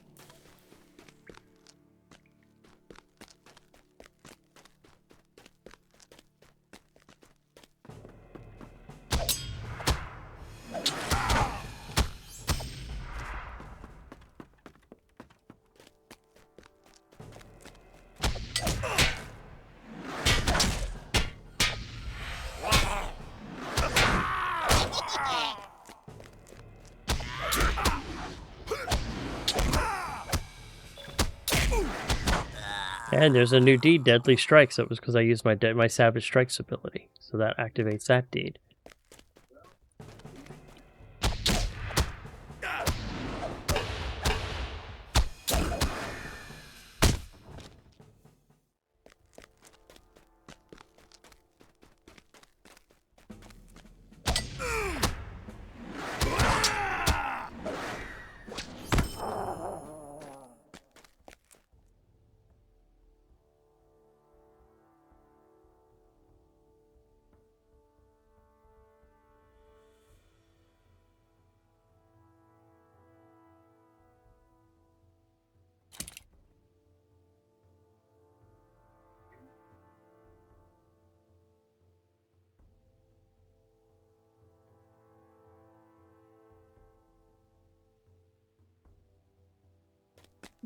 And there's a new deed, Deadly Strikes. That was because I used my Savage Strikes ability. So that activates that deed.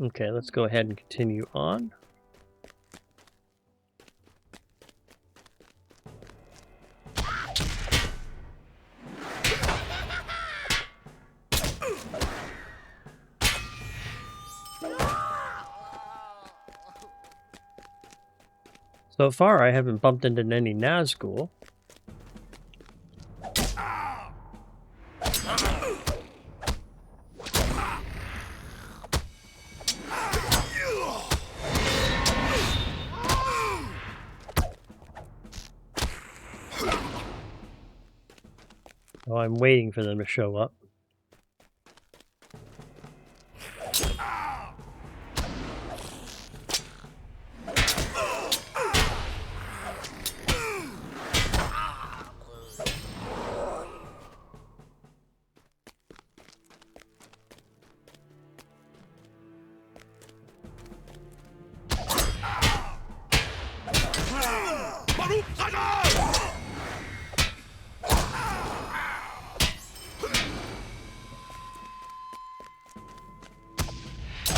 Okay, let's go ahead and continue on. So far, I haven't bumped into any Nazgul. Oh, I'm waiting for them to show up.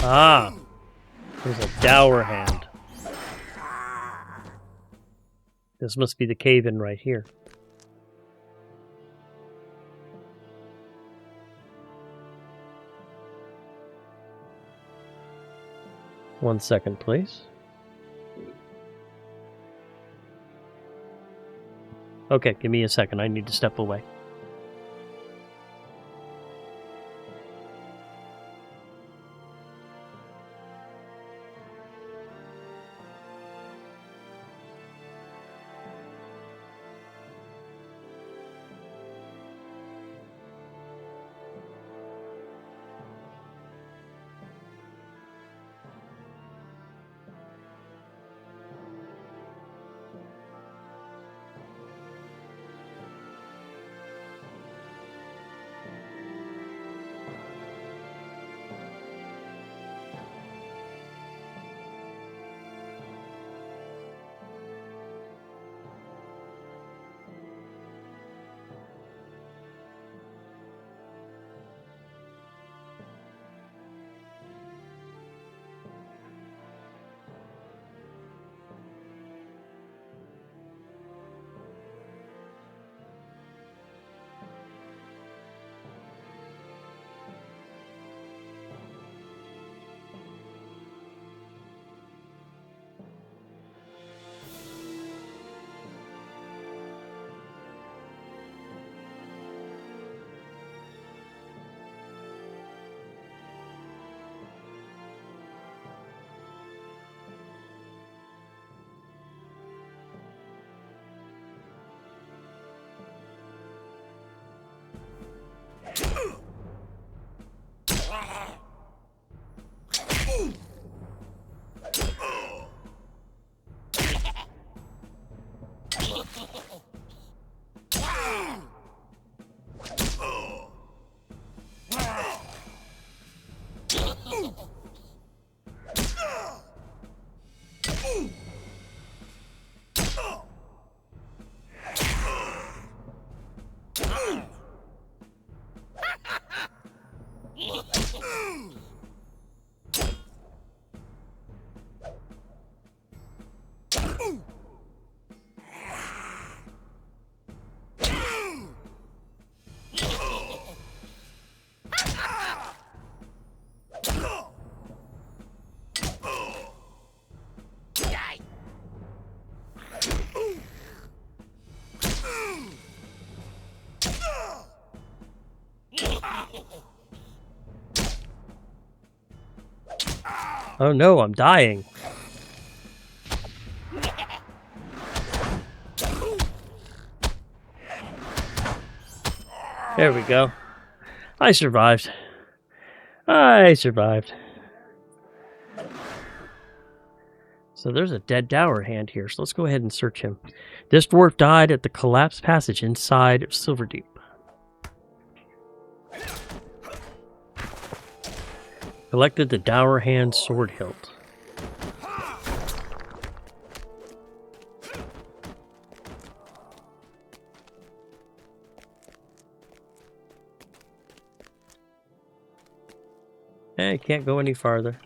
Ah, there's a Dourhand. This must be the cave-in right here. One second, please. Okay, give me a second. I need to step away. Oh no, I'm dying. There we go. I survived. I survived. So there's a dead Dourhand here, so let's go ahead and search him. This dwarf died at the collapsed passage inside of Silverdeep. Collected the Dourhand sword hilt. I can't go any farther.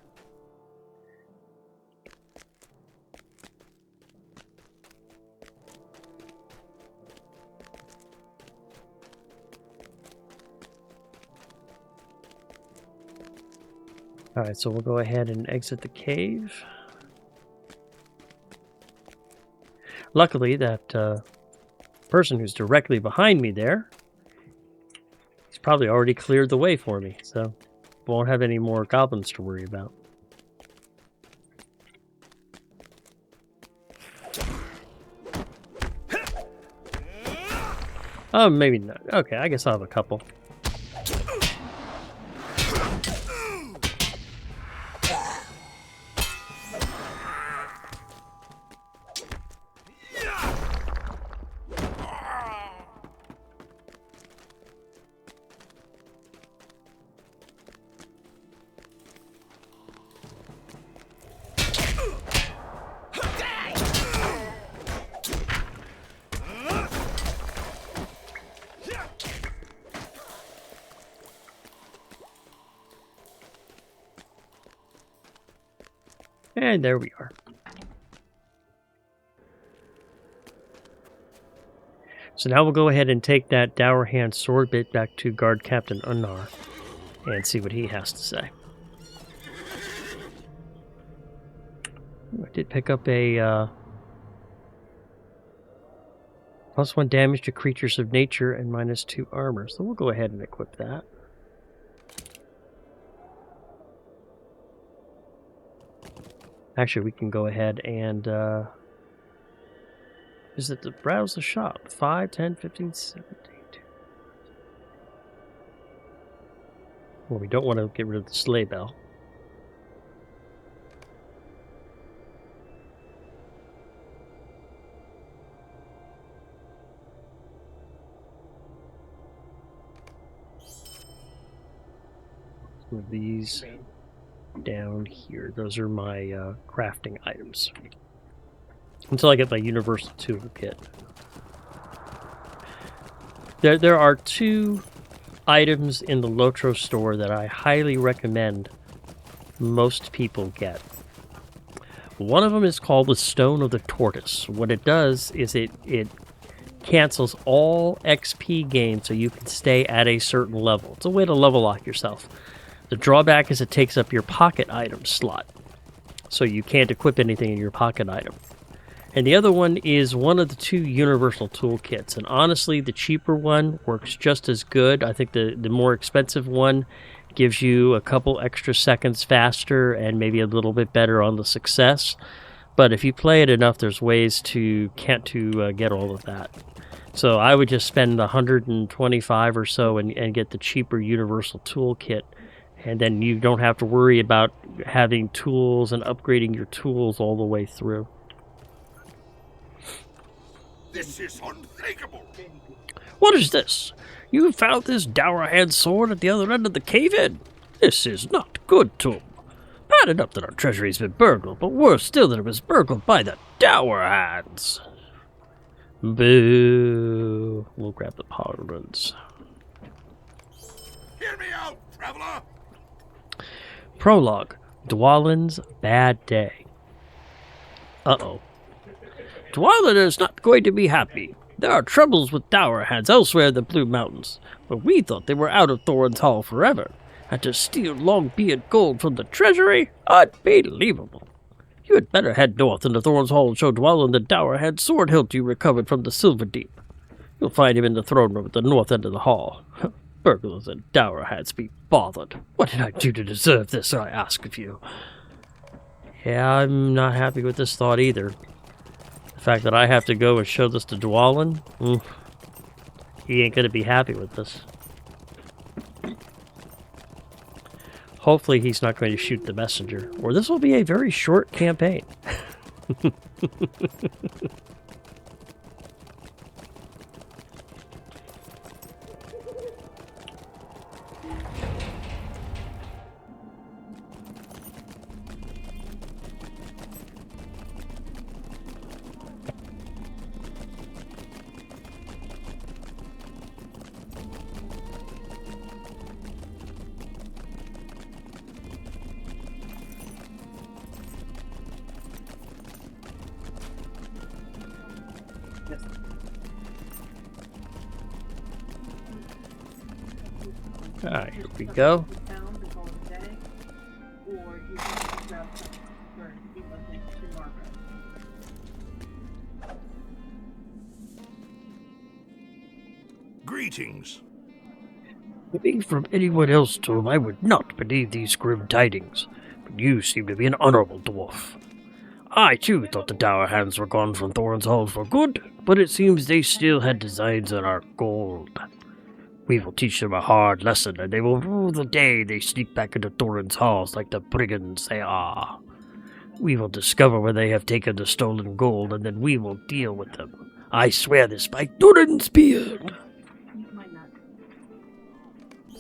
Alright, so we'll go ahead and exit the cave. Luckily, that person who's directly behind me there, he's probably already cleared the way for me, so won't have any more goblins to worry about. Oh, maybe not. Okay, I guess I'll have a couple. And there we are. So now we'll go ahead and take that Dourhand sword bit back to Guard Captain Unnar and see what he has to say. I did pick up a +1 damage to creatures of nature and -2 armor. So we'll go ahead and equip that. Actually, we can go ahead and visit the browse the shop. 5, 10, 15, 17. Well, we don't want to get rid of the sleigh bell. Move these down here. Those are my crafting items. Until I get my universal toolkit. There are 2 items in the LOTRO store that I highly recommend most people get. One of them is called the Stone of the Tortoise. What it does is it cancels all XP gains so you can stay at a certain level. It's a way to level lock yourself. The drawback is it takes up your pocket item slot, so you can't equip anything in your pocket item. And the other one is one of the 2 universal toolkits, and honestly, the cheaper one works just as good. I think the more expensive one gives you a couple extra seconds faster and maybe a little bit better on the success. But if you play it enough, there's ways to get all of that. So I would just spend 125 or so and get the cheaper universal toolkit. And then you don't have to worry about having tools and upgrading your tools all the way through. This is unthinkable. What is this? You found this Dourhand sword at the other end of the cave-in? This is not good, Tom. Bad enough that our treasury's been burgled, but worse still that it was burgled by the Dourhands. Boo. We'll grab the pauldrons. Hear me out, traveler. Prologue. Dwalin's bad day. Uh-oh. Dwalin is not going to be happy. There are troubles with Dourhands elsewhere in the Blue Mountains, but we thought they were out of Thorin's Hall forever. And to steal Longbeard gold from the treasury? Unbelievable. You had better head north into Thorin's Hall and show Dwalin the Dourhand sword hilt you recovered from the Silverdeep. You'll find him in the throne room at the north end of the hall. Burglars and Dourhands be bothered. What did I do to deserve this, I ask of you? Yeah, I'm not happy with this thought either. The fact that I have to go and show this to Dwalin, he ain't gonna be happy with this. Hopefully he's not going to shoot the messenger, or this will be a very short campaign. Alright, here we go. Greetings. Living from anyone else to whom I would not believe these grim tidings, but you seem to be an honorable dwarf. I, too, thought the Dourhands were gone from Thorin's Hall for good, but it seems they still had designs on our gold. We will teach them a hard lesson, and they will rue the day they sneak back into Thorin's halls like the brigands they are. We will discover where they have taken the stolen gold, and then we will deal with them. I swear this by Thorin's beard.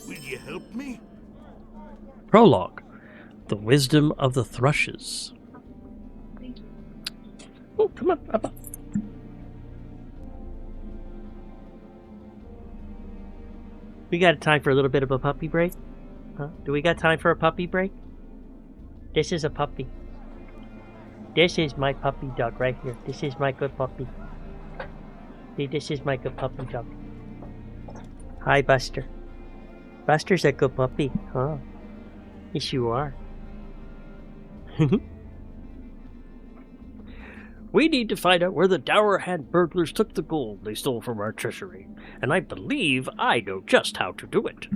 Will you help me? Prologue. The Wisdom of the Thrushes. Oh, come on, up. We got time for a little bit of a puppy break? Huh? Do we got time for a puppy break? This is a puppy. This is my puppy dog right here. This is my good puppy. See, this is my good puppy dog. Hi, Buster. Buster's a good puppy, huh? Yes, you are. We need to find out where the Dourhand burglars took the gold they stole from our treasury, and I believe I know just how to do it.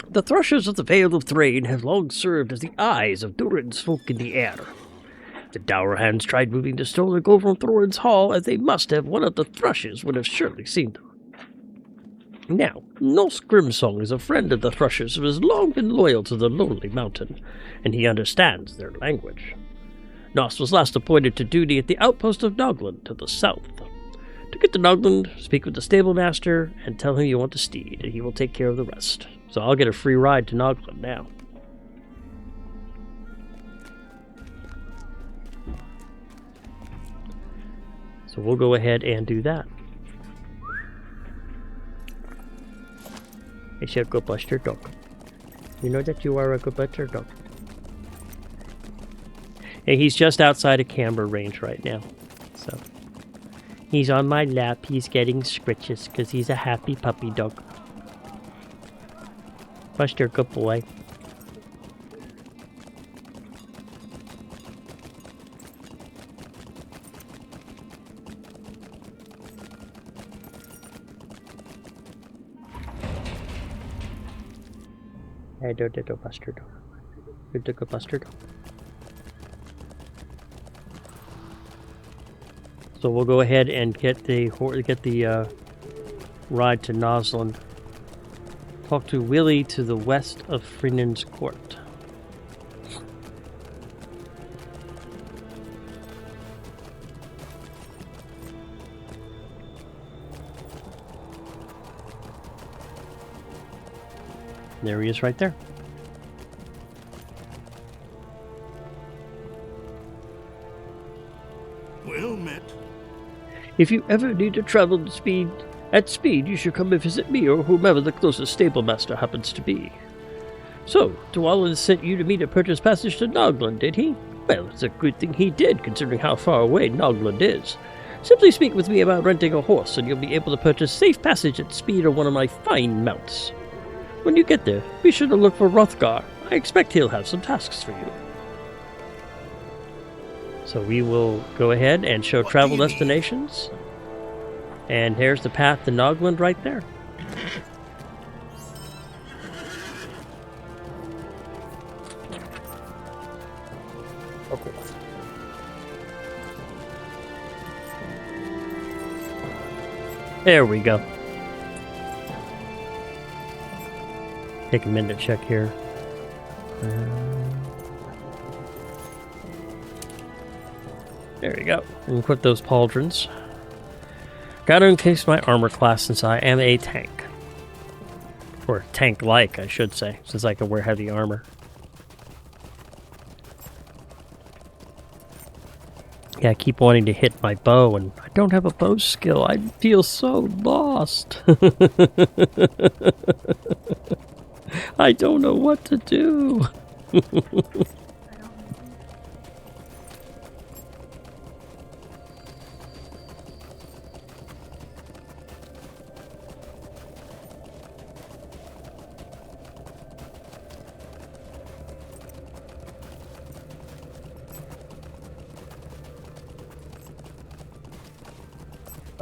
The thrushes of the Vale of Thrain have long served as the eyes of Dourhan's folk in the air. The Dourhands tried moving the stolen gold from Thorin's Hall, as they must have one of the thrushes would have surely seen them. Now, Nos Grimsong is a friend of the thrushes who has long been loyal to the Lonely Mountain, and he understands their language. Nos was last appointed to duty at the outpost of Nogland to the south. To get to Nogland, speak with the stable master and tell him you want a steed, and he will take care of the rest. So I'll get a free ride to Nogland now. So we'll go ahead and do that. It's a good Buster dog. You know that you are a good Buster dog. And he's just outside of camber range right now. So he's on my lap. He's getting scritches because he's a happy puppy dog. Buster, good boy. Hey, do Buster dog. Good Buster dog. So we'll go ahead and get the ride to Nosland. Talk to Willie to the west of Freenan's Court. There he is right there. Well met. If you ever need to travel at speed, you should come and visit me or whomever the closest stable master happens to be. So, Dwalin sent you to me to purchase passage to Nogland, did he? Well, it's a good thing he did, considering how far away Nogland is. Simply speak with me about renting a horse, and you'll be able to purchase safe passage at speed on one of my fine mounts. When you get there, be sure to look for Hrothgar. I expect he'll have some tasks for you. So we will go ahead and show travel destinations. And here's the path to Nogland right there. There we go. Take a minute to check here. There we go. And equip those pauldrons. Gotta increase my armor class since I am a tank. Or tank-like, I should say, since I can wear heavy armor. Yeah, I keep wanting to hit my bow, and I don't have a bow skill. I feel so lost. I don't know what to do.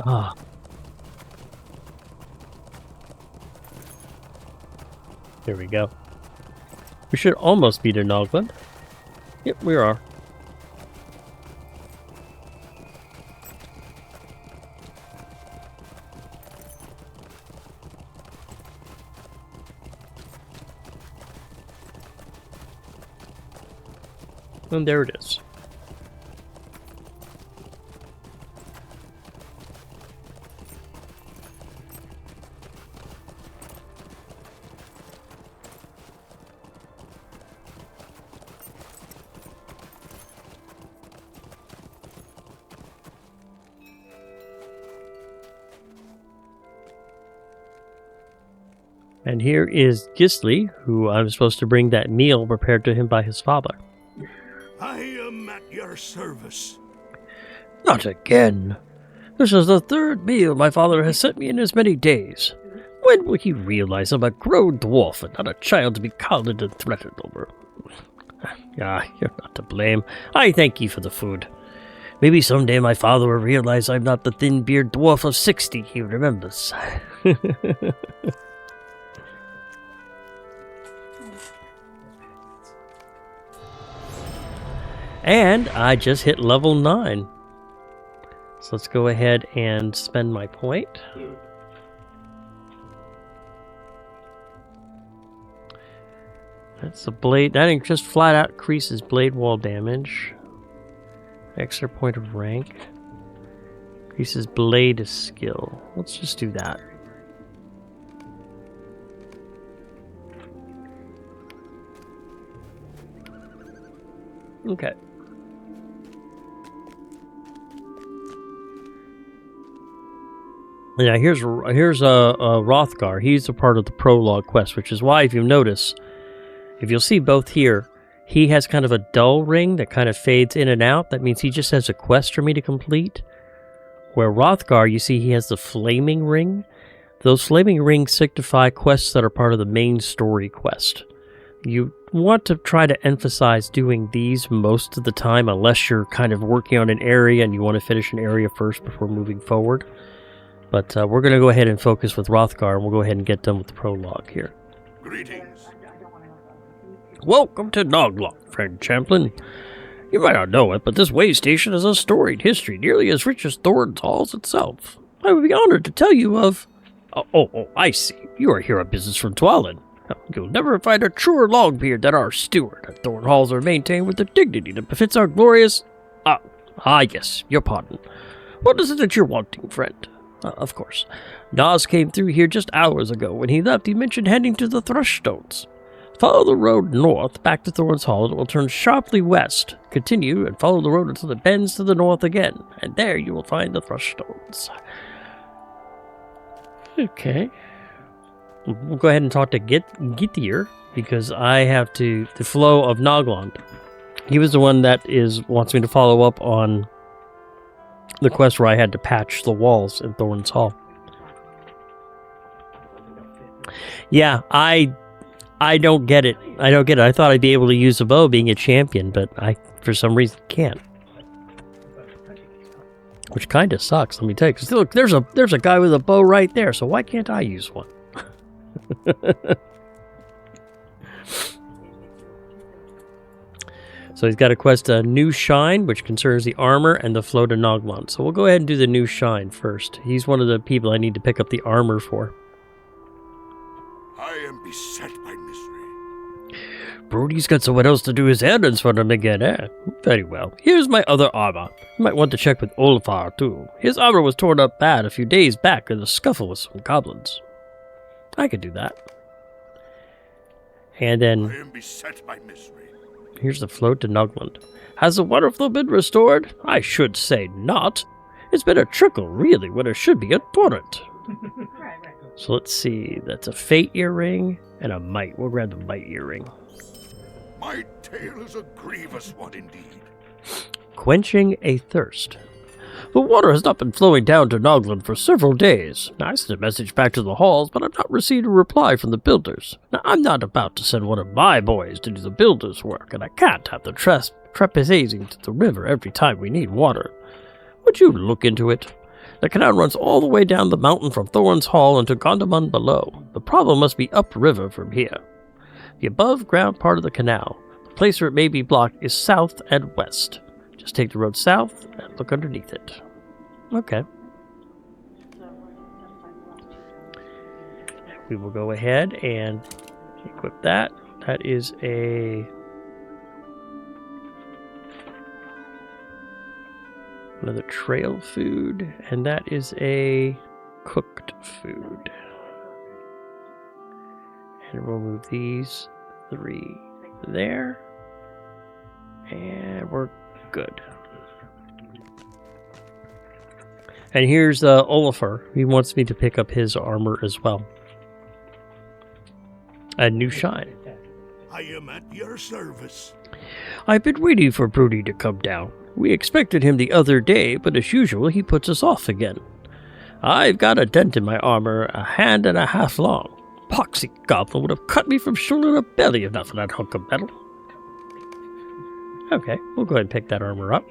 Ah. There we go. We should almost be to Nogland. Yep, we are. And there it is. And here is Gisli, who I'm supposed to bring that meal prepared to him by his father. I am at your service. Not again. This is the third meal my father has sent me in as many days. When will he realize I'm a grown dwarf and not a child to be coddled and threatened over? Ah, you're not to blame. I thank you for the food. Maybe someday my father will realize I'm not the thin-bearded dwarf of 60 he remembers. And I just hit level 9. So let's go ahead and spend my point. That's the blade. That just flat out increases blade wall damage. Extra point of rank. Increases blade skill. Let's just do that. Okay. Yeah, here's Hrothgar. He's a part of the prologue quest, which is why, if you notice, if you'll see both here, he has kind of a dull ring that kind of fades in and out. That means he just has a quest for me to complete. Where Hrothgar, you see he has the flaming ring. Those flaming rings signify quests that are part of the main story quest. You want to try to emphasize doing these most of the time, unless you're kind of working on an area and you want to finish an area first before moving forward. But we're going to go ahead and focus with Hrothgar, and we'll go ahead and get done with the prologue here. Greetings. Welcome to Nogland, friend Champion. You might not know it, but this way station has a storied history nearly as rich as Thorin's halls itself. I would be honored to tell you of... Oh, I see. You are here on business from Dwarven. You'll never find a truer longbeard than our steward. Our Thorin halls are maintained with the dignity that befits our glorious... yes, your pardon. What is it that you're wanting, friend? Of course. Nas came through here just hours ago. When he left, he mentioned heading to the Thrushstones. Follow the road north, back to Thorin's Hall, and it will turn sharply west. Continue, and follow the road until it bends to the north again, and there you will find the Thrushstones. Okay. We'll go ahead and talk to Gittir, because I have the flow of Nogland. He was the one that wants me to follow up on the quest where I had to patch the walls in Thorin's Hall. Yeah, I don't get it. I thought I'd be able to use a bow being a champion, but I, for some reason, can't. Which kind of sucks, let me tell you. Because look, there's a guy with a bow right there, so why can't I use one? So he's got a quest, New Shine, which concerns the armor and the flow to Noglon. So we'll go ahead and do the New Shine first. He's one of the people I need to pick up the armor for. I am beset by misery. Brody's got someone else to do his errands for him again, eh? Very well. Here's my other armor. You might want to check with Olafar, too. His armor was torn up bad a few days back in a scuffle with some goblins. I could do that. And then I am beset by misery. here's the float to Nugland. Has the water flow been restored? I should say not. It's been a trickle, really, when it should be a torrent. So let's see. That's a Fate earring and a Might. We'll grab the Might earring. My tale is a grievous one indeed. Quenching a Thirst. The water has not been flowing down to Nogland for several days. I sent a message back to the halls, but I've not received a reply from the builders. Now, I'm not about to send one of my boys to do the builders' work, and I can't have the trespassing to the river every time we need water. Would you look into it? The canal runs all the way down the mountain from Thorin's Hall into Gondamon below. The problem must be upriver from here. The above-ground part of the canal, the place where it may be blocked, is south and west. Just take the road south and look underneath it. Okay. We will go ahead and equip that. That is another trail food, and that is a cooked food. And we'll move these 3 there. And we're good. And here's Olafar. He wants me to pick up his armor as well. A New Shine. I am at your service. I've been waiting for Brody to come down. We expected him the other day, but as usual, he puts us off again. I've got a dent in my armor, a hand and a half long. Poxy goblin would have cut me from shoulder to belly if not for that hunk of metal. Okay, we'll go ahead and pick that armor up.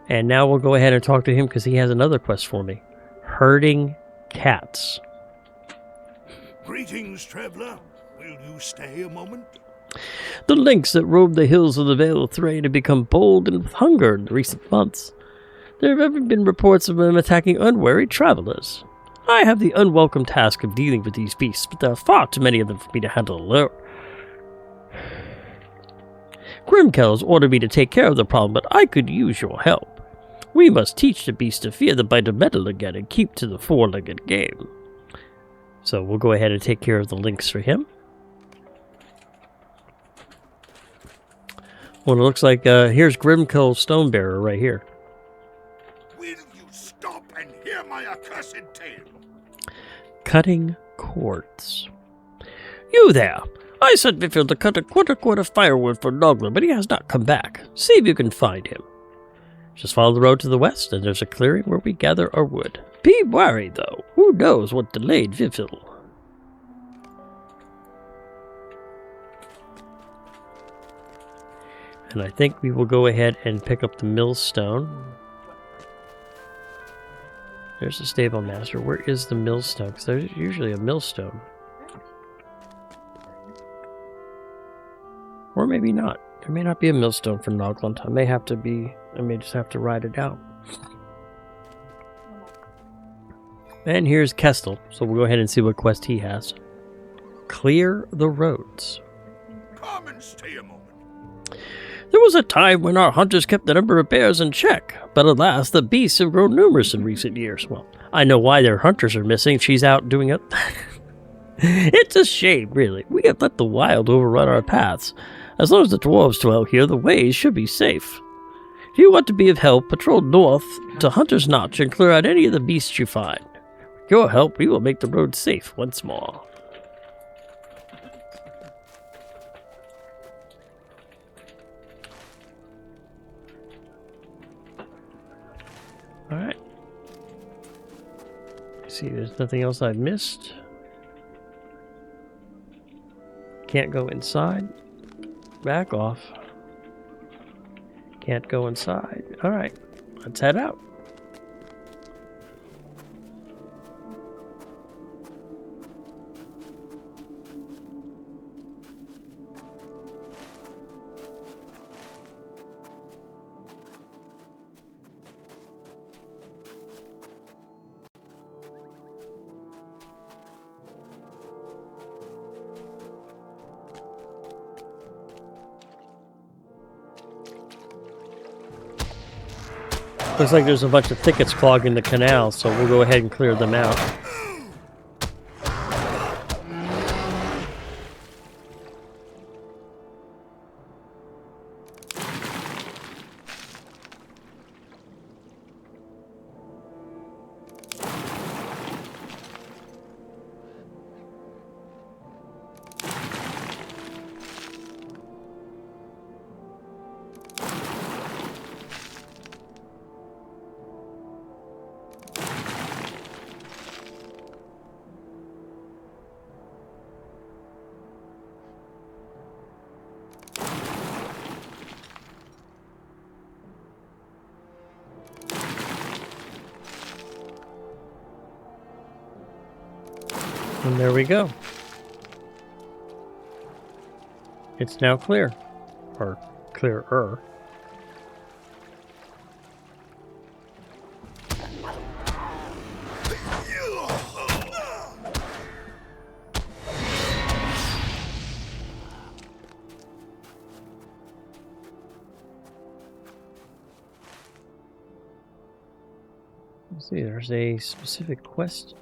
And now we'll go ahead and talk to him because he has another quest for me. Herding cats. Greetings, traveler. Will you stay a moment? The lynx that roamed the hills of the Vale of Thrain have become bold and with hunger in recent months. There have even been reports of them attacking unwary travelers. I have the unwelcome task of dealing with these beasts, but there are far too many of them for me to handle alone. Grimkel's ordered me to take care of the problem, but I could use your help. We must teach the beast to fear the bite of metal again and keep to the four-legged game. So we'll go ahead and take care of the lynx for him. Well, it looks like here's Grimkel's Stonebearer right here. Will you stop and hear my accursed tale? Cutting cords. You there! I sent Vifil to cut a quart of firewood for Nogler, but he has not come back. See if you can find him. Just follow the road to the west, and there's a clearing where we gather our wood. Be wary, though. Who knows what delayed Vifil? And I think we will go ahead and pick up the millstone. There's the stable master. Where is the millstone? Because there's usually a millstone. Or maybe not. There may not be a millstone for Nogland. I may just have to ride it out. And here's Kestel. So we'll go ahead and see what quest he has. Clear the roads. Come and stay a moment. There was a time when our hunters kept the number of bears in check, but alas, the beasts have grown numerous in recent years. Well, I know why their hunters are missing. She's out doing it. It's a shame, really. We have let the wild overrun our paths. As long as the dwarves dwell here, the ways should be safe. If you want to be of help, patrol north to Hunter's Notch and clear out any of the beasts you find. With your help, we will make the road safe once more. Alright. See, there's nothing else I've missed. Can't go inside. Back off. Can't go inside. Alright, let's head out. Looks like there's a bunch of thickets clogging the canal, so we'll go ahead and clear them out. And there we go. It's now clear. Or clearer. Let's see, there's a specific quest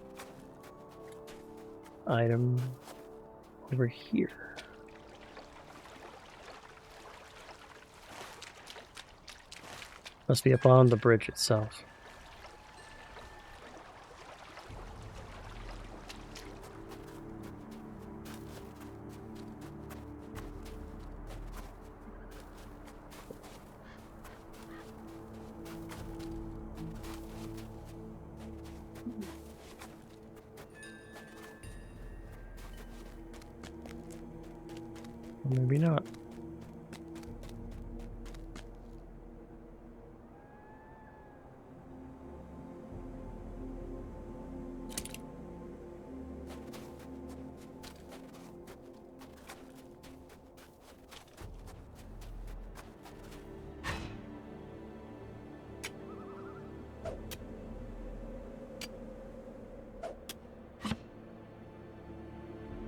item over here. Must be up on the bridge itself. Maybe not.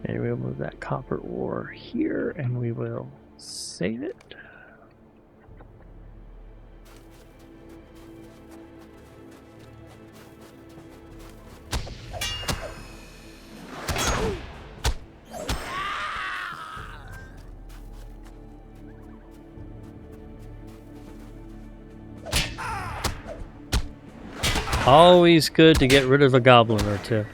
And we'll move that copper ore here, and we will save it. Always good to get rid of a goblin or two.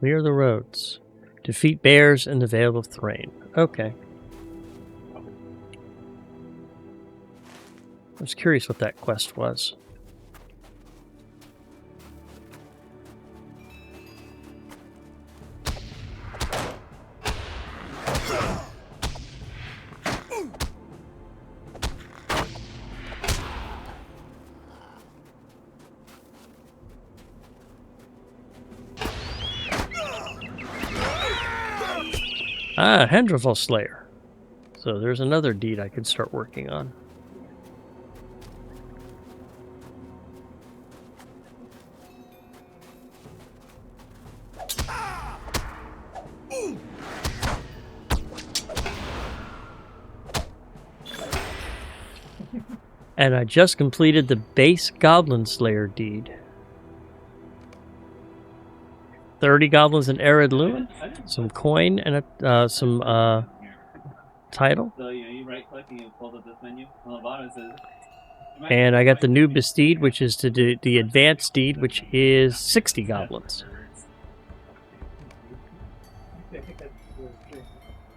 Clear the roads. Defeat bears in the Vale of Thrain. Okay. I was curious what that quest was. Ah, Hendrival Slayer. So there's another deed I could start working on. And I just completed the base Goblin Slayer deed. 30 goblins in Ered Luin, some coin, and some title. So you right-click and you pull up this menu. On the bottom it says... And I got the Nubis deed, which is to do the advanced deed, which is 60 goblins.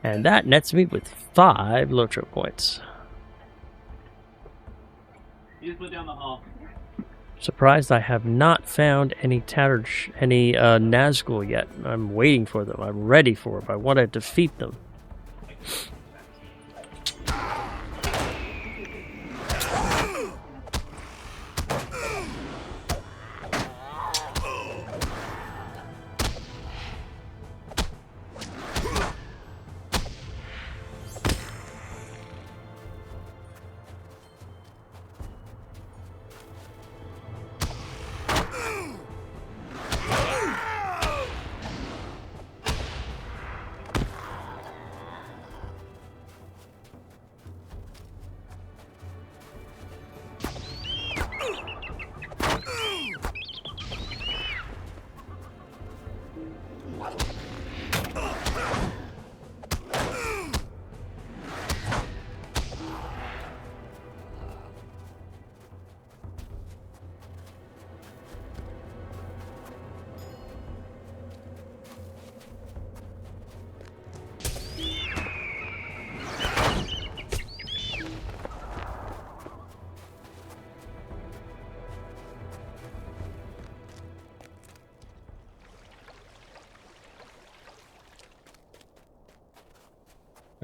And that nets me with 5 LOTRO points. You just put down the hall. Surprised I have not found any Nazgul yet. I'm waiting for them. I'm ready for them. I want to defeat them.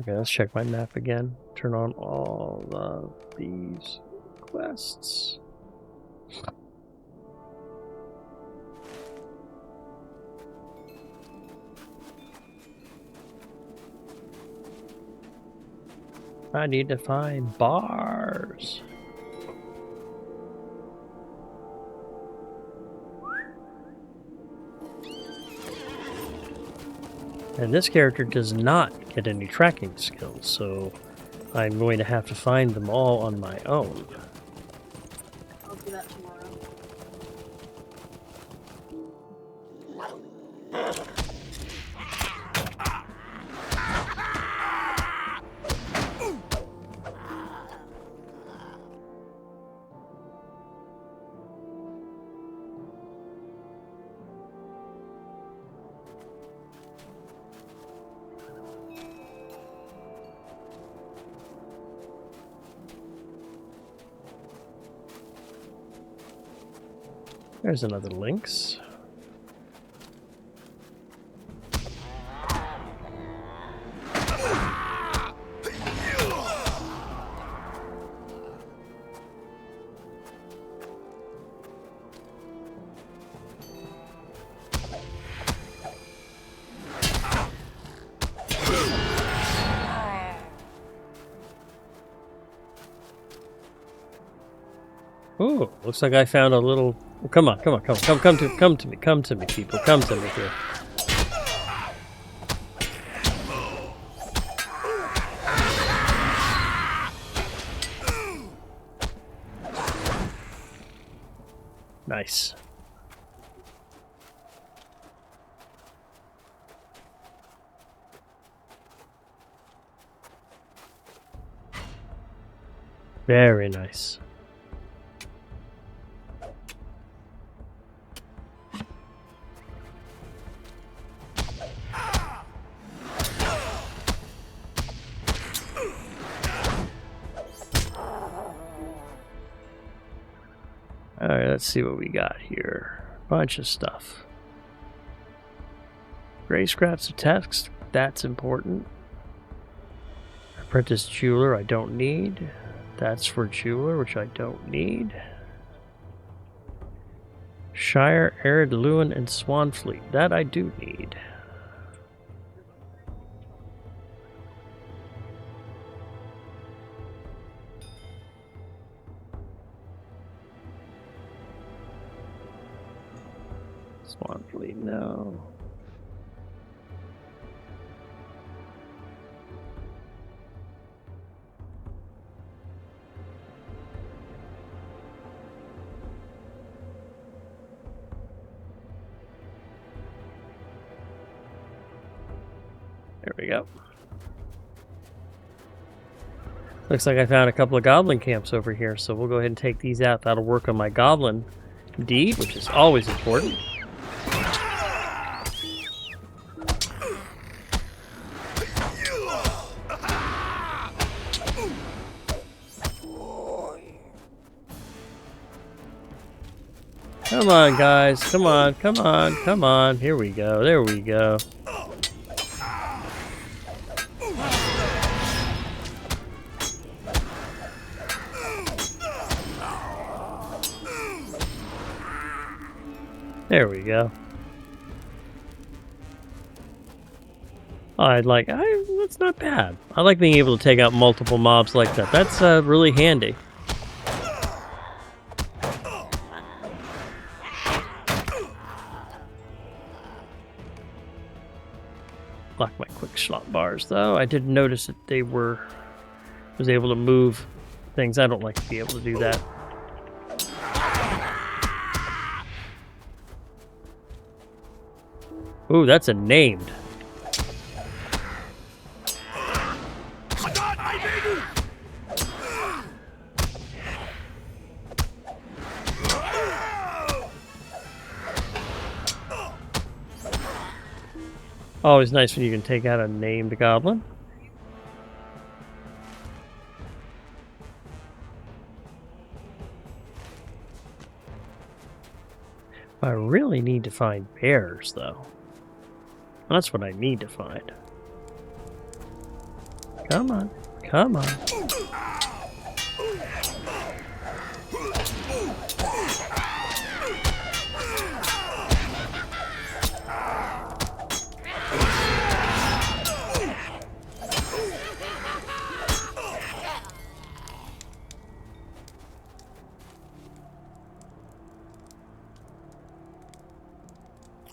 Okay, let's check my map again. Turn on all of these quests. I need to find bars. And this character does not get any tracking skills, so I'm going to have to find them all on my own. I'll do that tomorrow. There's another Lynx. Ooh, looks like I found a little. Oh, come on, come to me, people, come to me here. Nice. Very nice. Alright, let's see what we got here. Bunch of stuff. Gray scraps of text, that's important. Apprentice jeweler, I don't need. That's for jeweler, which I don't need. Shire, Ered, Luin, and Swanfleet, that I do need. Swanfleet, no. There we go. Looks like I found a couple of goblin camps over here, so we'll go ahead and take these out. That'll work on my goblin deed, which is always important. Come on, guys. Come on, come on, come on. Here we go. There we go. There we go. That's not bad. I like being able to take out multiple mobs like that. That's really handy. Lock my quick slot bars though. I did notice that they was able to move things. I don't like to be able to do that. Ooh, that's a named. Always nice when you can take out a named goblin. I really need to find bears, though. That's what I need to find. Come on. Come on.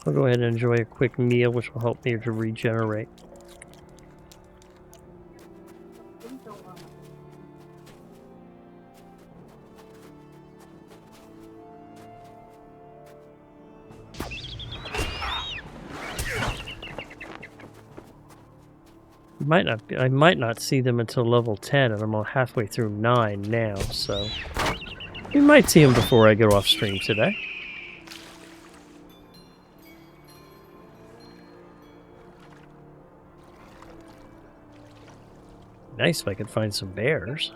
I'll go ahead and enjoy a quick meal, which will help me to regenerate. I might not see them until level 10, and I'm halfway through 9 now, so we might see them before I get off stream today. Nice if I could find some bears.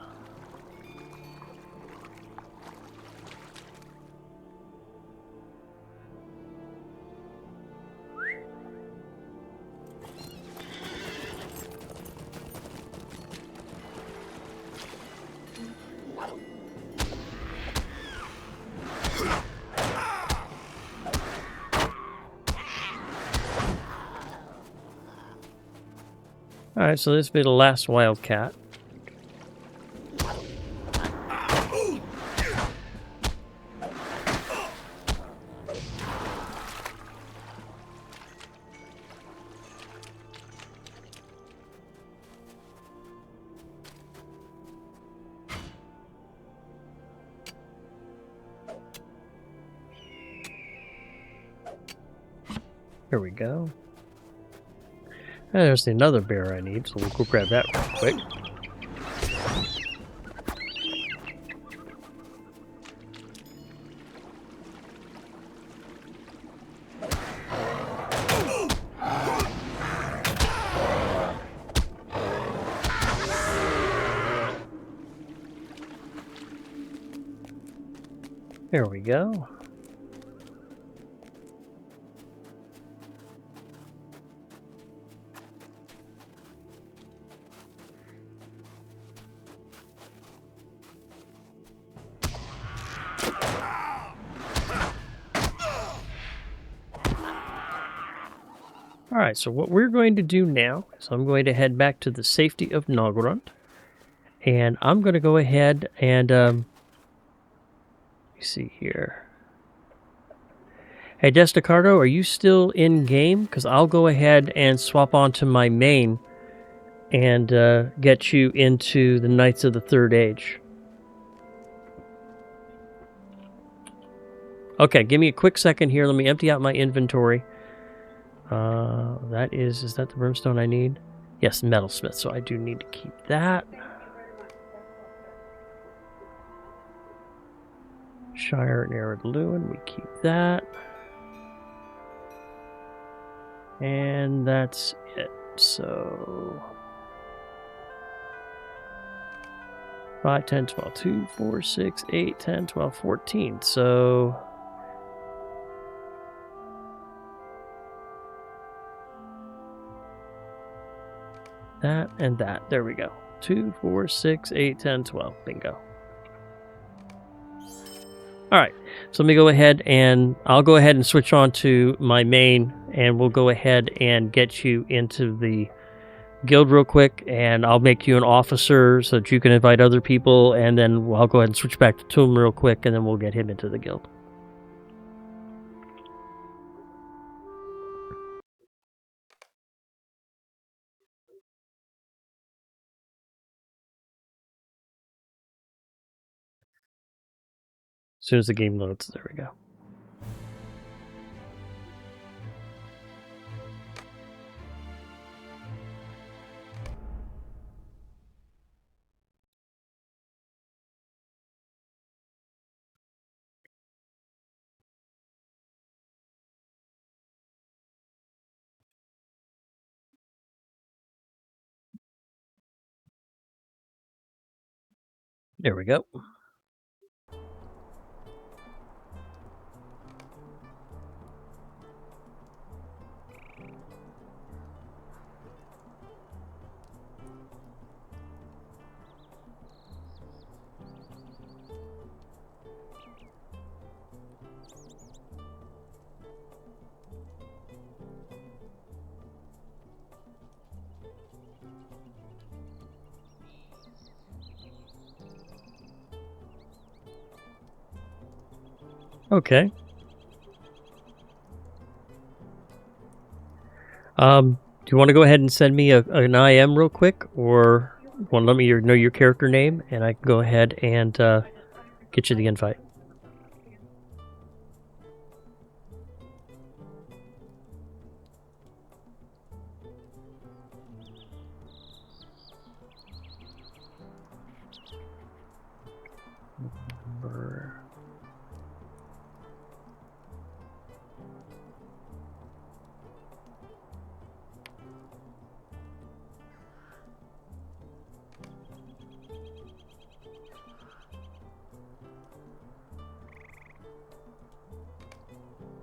Alright, so this will be the last wildcat. Here we go. And there's another bear I need, so we'll go grab that real quick. There we go. Alright, so what we're going to do now is I'm going to head back to the safety of Dourhands. And I'm going to go ahead and, let me see here. Hey, Destacardo, are you still in game? Because I'll go ahead and swap onto my main and get you into the Knights of the Third Age. Okay, give me a quick second here. Let me empty out my inventory. Is that the brimstone I need? Yes, metalsmith, so I do need to keep that. Shire and Ered Luin, we keep that. And that's it. So 5, 10, 12, 2, 4, 6, 8, 10, 12, 14. So that and that. There we go. 2, 4, 6, 8, 10, 12. Bingo. Alright, so let me go ahead and I'll go ahead and switch on to my main, and we'll go ahead and get you into the guild real quick, and I'll make you an officer so that you can invite other people, and then I'll go ahead and switch back to Tom real quick, and then we'll get him into the guild. As soon as the game loads, there we go. There we go. Okay. Do you want to go ahead and send me an IM real quick, or want to let me know your character name, and I can go ahead and get you the invite.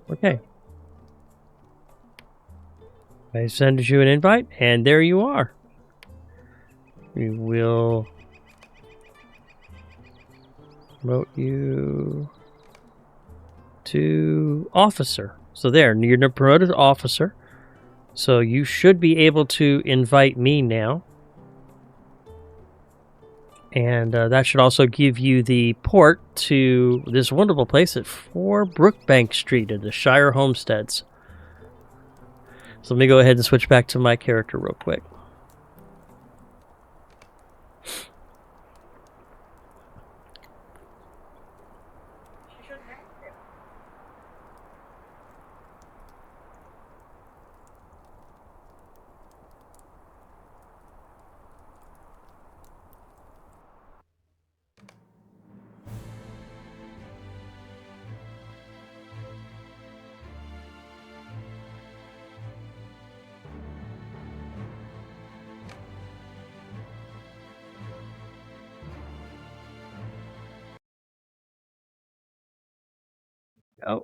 Okay. I send you an invite, and there you are. We will promote you to officer. So there, you're promoted to officer. So you should be able to invite me now. And that should also give you the port to this wonderful place at 4 Brookbank Street at the Shire Homesteads. So let me go ahead and switch back to my character real quick. Oh.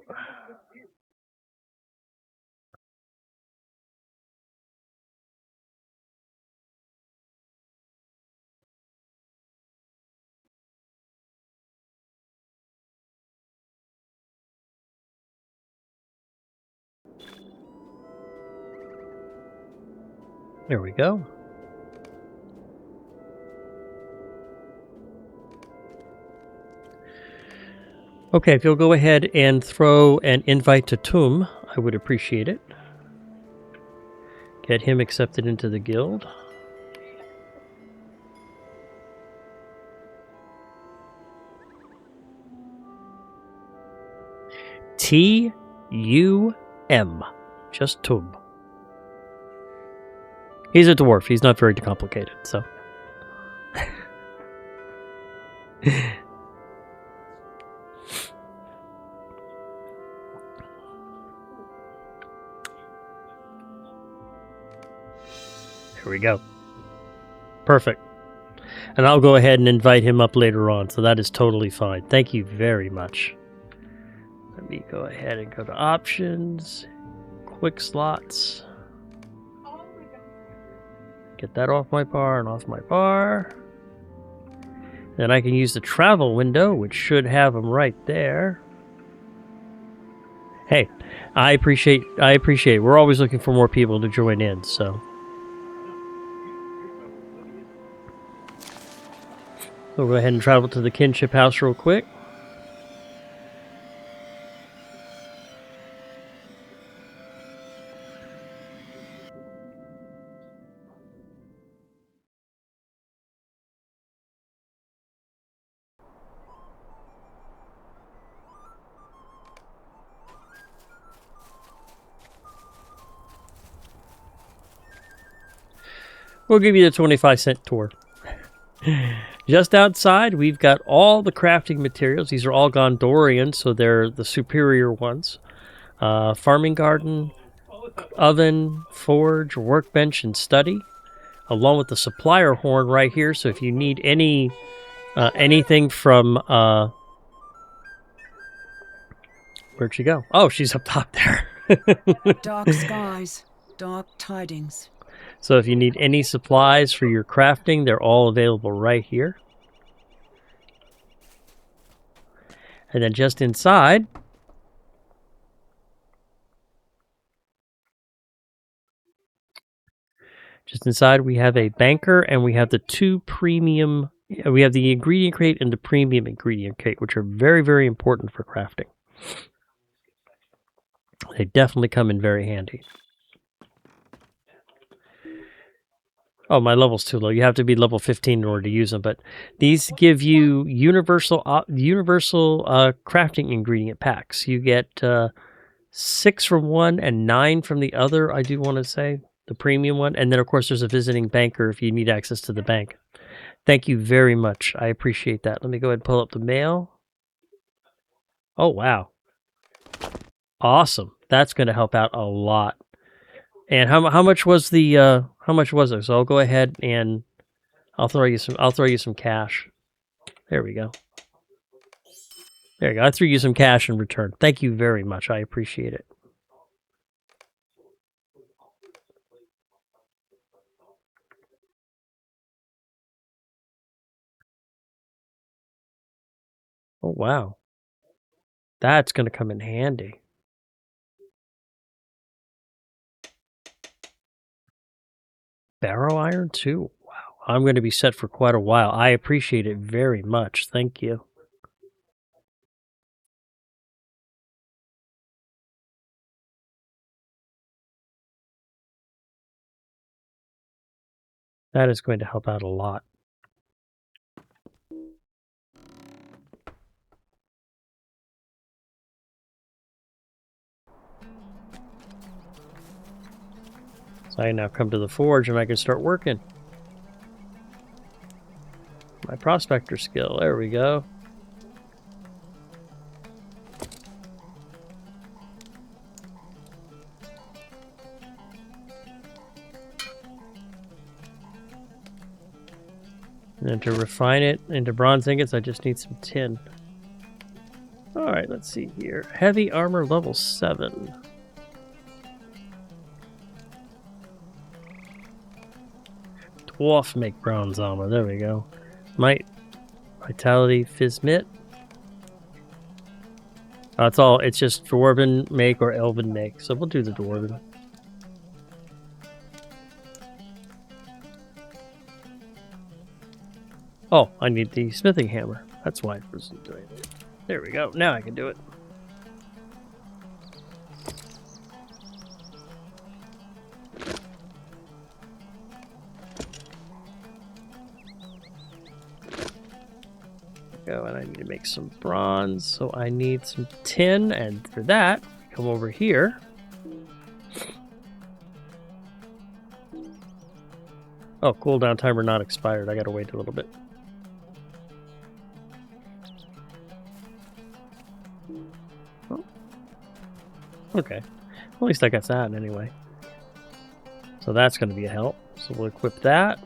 There we go. Okay, if you'll go ahead and throw an invite to Tum, I would appreciate it. Get him accepted into the guild. T-U-M. Just Tum. He's a dwarf. He's not very complicated, so. Here we go. Perfect. And I'll go ahead and invite him up later on, so that is totally fine. Thank you very much. Let me go ahead and go to options, quick slots. Get that off my bar and off my bar. Then I can use the travel window, which should have them right there. Hey, I appreciate it. We're always looking for more people to join in, so. We'll go ahead and travel to the kinship house real quick. We'll give you the 25-cent tour. Just outside, we've got all the crafting materials. These are all Gondorian, so they're the superior ones. Farming garden, oven, forge, workbench, and study, along with the supplier horn right here. So if you need anything from where'd she go? Oh, she's up top there. Dark skies, dark tidings. So if you need any supplies for your crafting, they're all available right here. And then just inside, we have a banker, and we have the 2 premium. We have the ingredient crate and the premium ingredient crate, which are very, very important for crafting. They definitely come in very handy. Oh, my level's too low. You have to be level 15 in order to use them. But these give you universal crafting ingredient packs. You get 6 from one and 9 from the other, I do want to say. The premium one. And then, of course, there's a visiting banker if you need access to the bank. Thank you very much. I appreciate that. Let me go ahead and pull up the mail. Oh, wow. Awesome. That's going to help out a lot. And how much was the how much was it? So I'll go ahead and I'll throw you some cash. There we go. There you go. I threw you some cash in return. Thank you very much. I appreciate it. Oh wow. That's going to come in handy. Barrow iron too. Wow. I'm going to be set for quite a while. I appreciate it very much. Thank you. That is going to help out a lot. So I now come to the forge and I can start working. My prospector skill. There we go. And then to refine it into bronze ingots, I just need some tin. Alright, let's see here. Heavy armor level 7. Dwarf make bronze armor. There we go. Might. Vitality, Fizmit. It's just Dwarven make or Elven make. So we'll do the Dwarven. Oh, I need the smithing hammer. That's why it wasn't doing it. There we go. Now I can do it. Go, and I need to make some bronze, so I need some tin, and for that, come over here. Oh, cooldown timer not expired. I gotta wait a little bit. Oh. Okay. Well, at least I got that anyway. So that's going to be a help. So we'll equip that.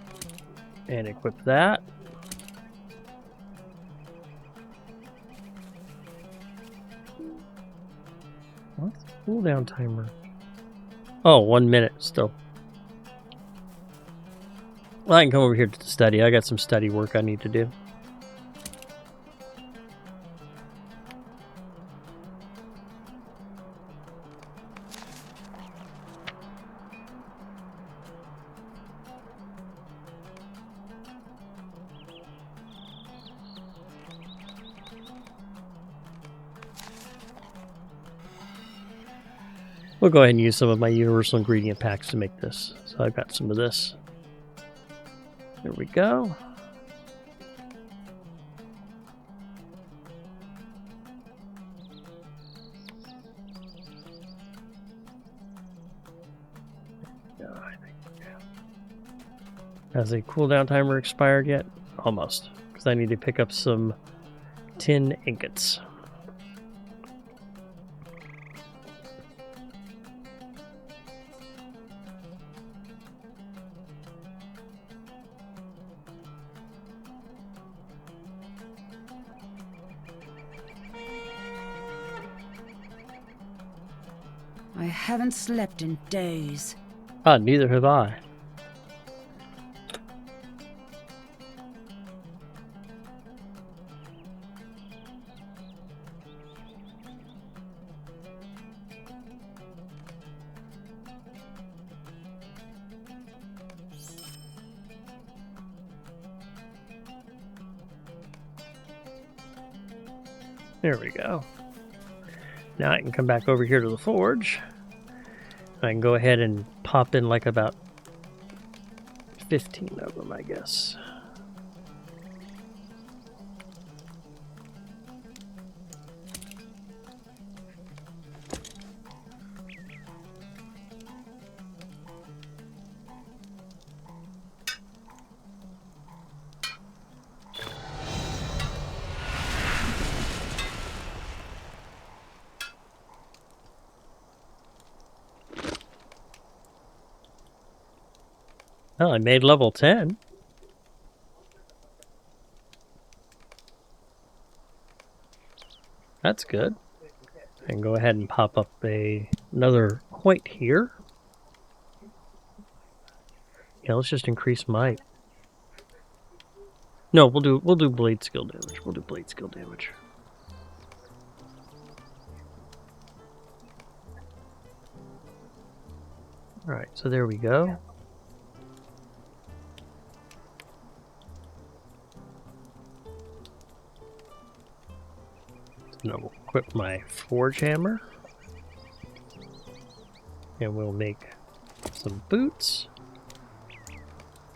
And equip that. What's the cooldown timer? Oh, 1 minute still. Well, I can come over here to study. I got some study work I need to do. We'll go ahead and use some of my universal ingredient packs to make this. So I've got some of this. There we go. Has a cooldown timer expired yet? Almost. Because I need to pick up some tin ingots. I haven't slept in days. Ah, neither have I. There we go. Now I can come back over here to the forge. I can go ahead and pop in like about 15 of them, I guess. Oh, I made level 10. That's good. And go ahead and pop up another point here. Yeah, let's just increase might. No, we'll do blade skill damage. We'll do blade skill damage. Alright, so there we go. Now we'll equip my forge hammer. And we'll make some boots,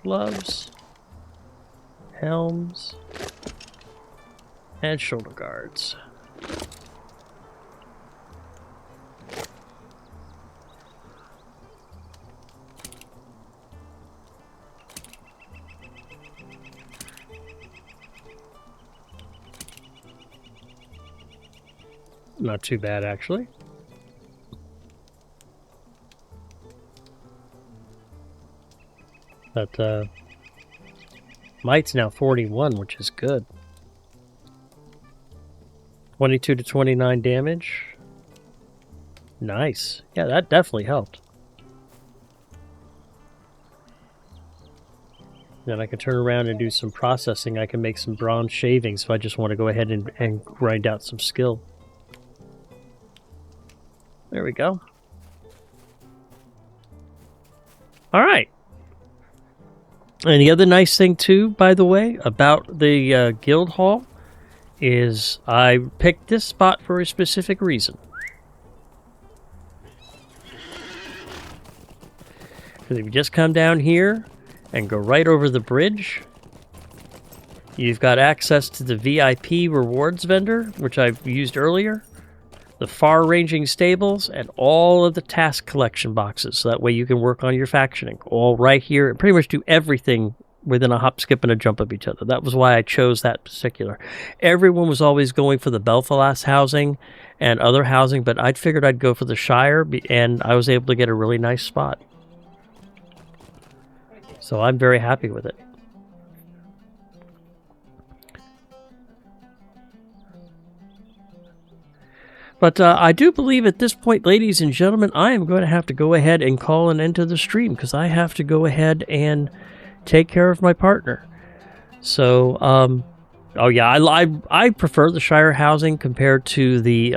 gloves, helms, and shoulder guards. Not too bad, actually. But, might's now 41, which is good. 22 to 29 damage. Nice. Yeah, that definitely helped. Then I can turn around and do some processing. I can make some bronze shavings if I just want to go ahead and grind out some skill. There we go. Alright. And the other nice thing too, by the way, about the guild hall is I picked this spot for a specific reason. Because if you just come down here and go right over the bridge, you've got access to the VIP rewards vendor, which I've used earlier. The far-ranging stables, and all of the task collection boxes, so that way you can work on your factioning. All right here, and pretty much do everything within a hop, skip, and a jump of each other. That was why I chose that particular. Everyone was always going for the Belfalas housing and other housing, but I figured I'd go for the Shire, and I was able to get a really nice spot. So I'm very happy with it. But I do believe at this point, ladies and gentlemen, I am going to have to go ahead and call an end to the stream because I have to go ahead and take care of my partner. So, oh yeah, I prefer the Shire housing compared to the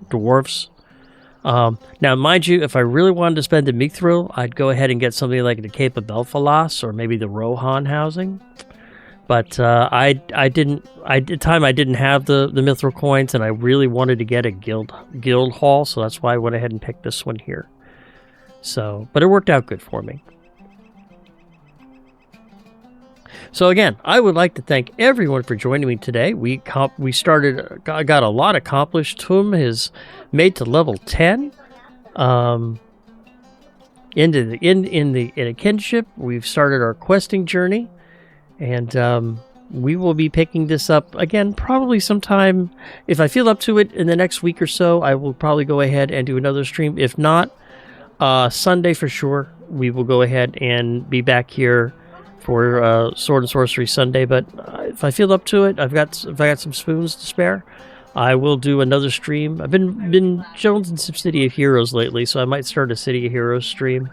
dwarves. Now, mind you, if I really wanted to spend a mithril, I'd go ahead and get something like the Cape of Belfalas or maybe the Rohan housing. But I didn't have the mithril coins, and I really wanted to get a guild hall, so that's why I went ahead and picked this one here. So, but it worked out good for me. So again, I would like to thank everyone for joining me today. We got a lot accomplished. Tum has made to level 10. In a kinship, we've started our questing journey. And we will be picking this up again probably sometime. If I feel up to it in the next week or so, I will probably go ahead and do another stream. If not, Sunday for sure, we will go ahead and be back here for Sword and Sorcery Sunday. But if I feel up to it, if I got some spoons to spare, I will do another stream. I've been jonesing some City of Heroes lately, so I might start a City of Heroes stream.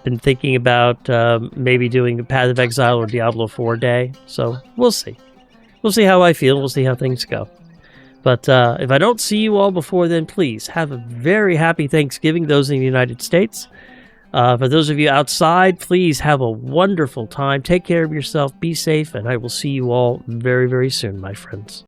Been thinking about maybe doing Path of Exile or Diablo 4 day. So we'll see. We'll see how I feel. We'll see how things go. But if I don't see you all before then, please have a very happy Thanksgiving, those in the United States. For those of you outside, please have a wonderful time. Take care of yourself. Be safe. And I will see you all very, very soon, my friends.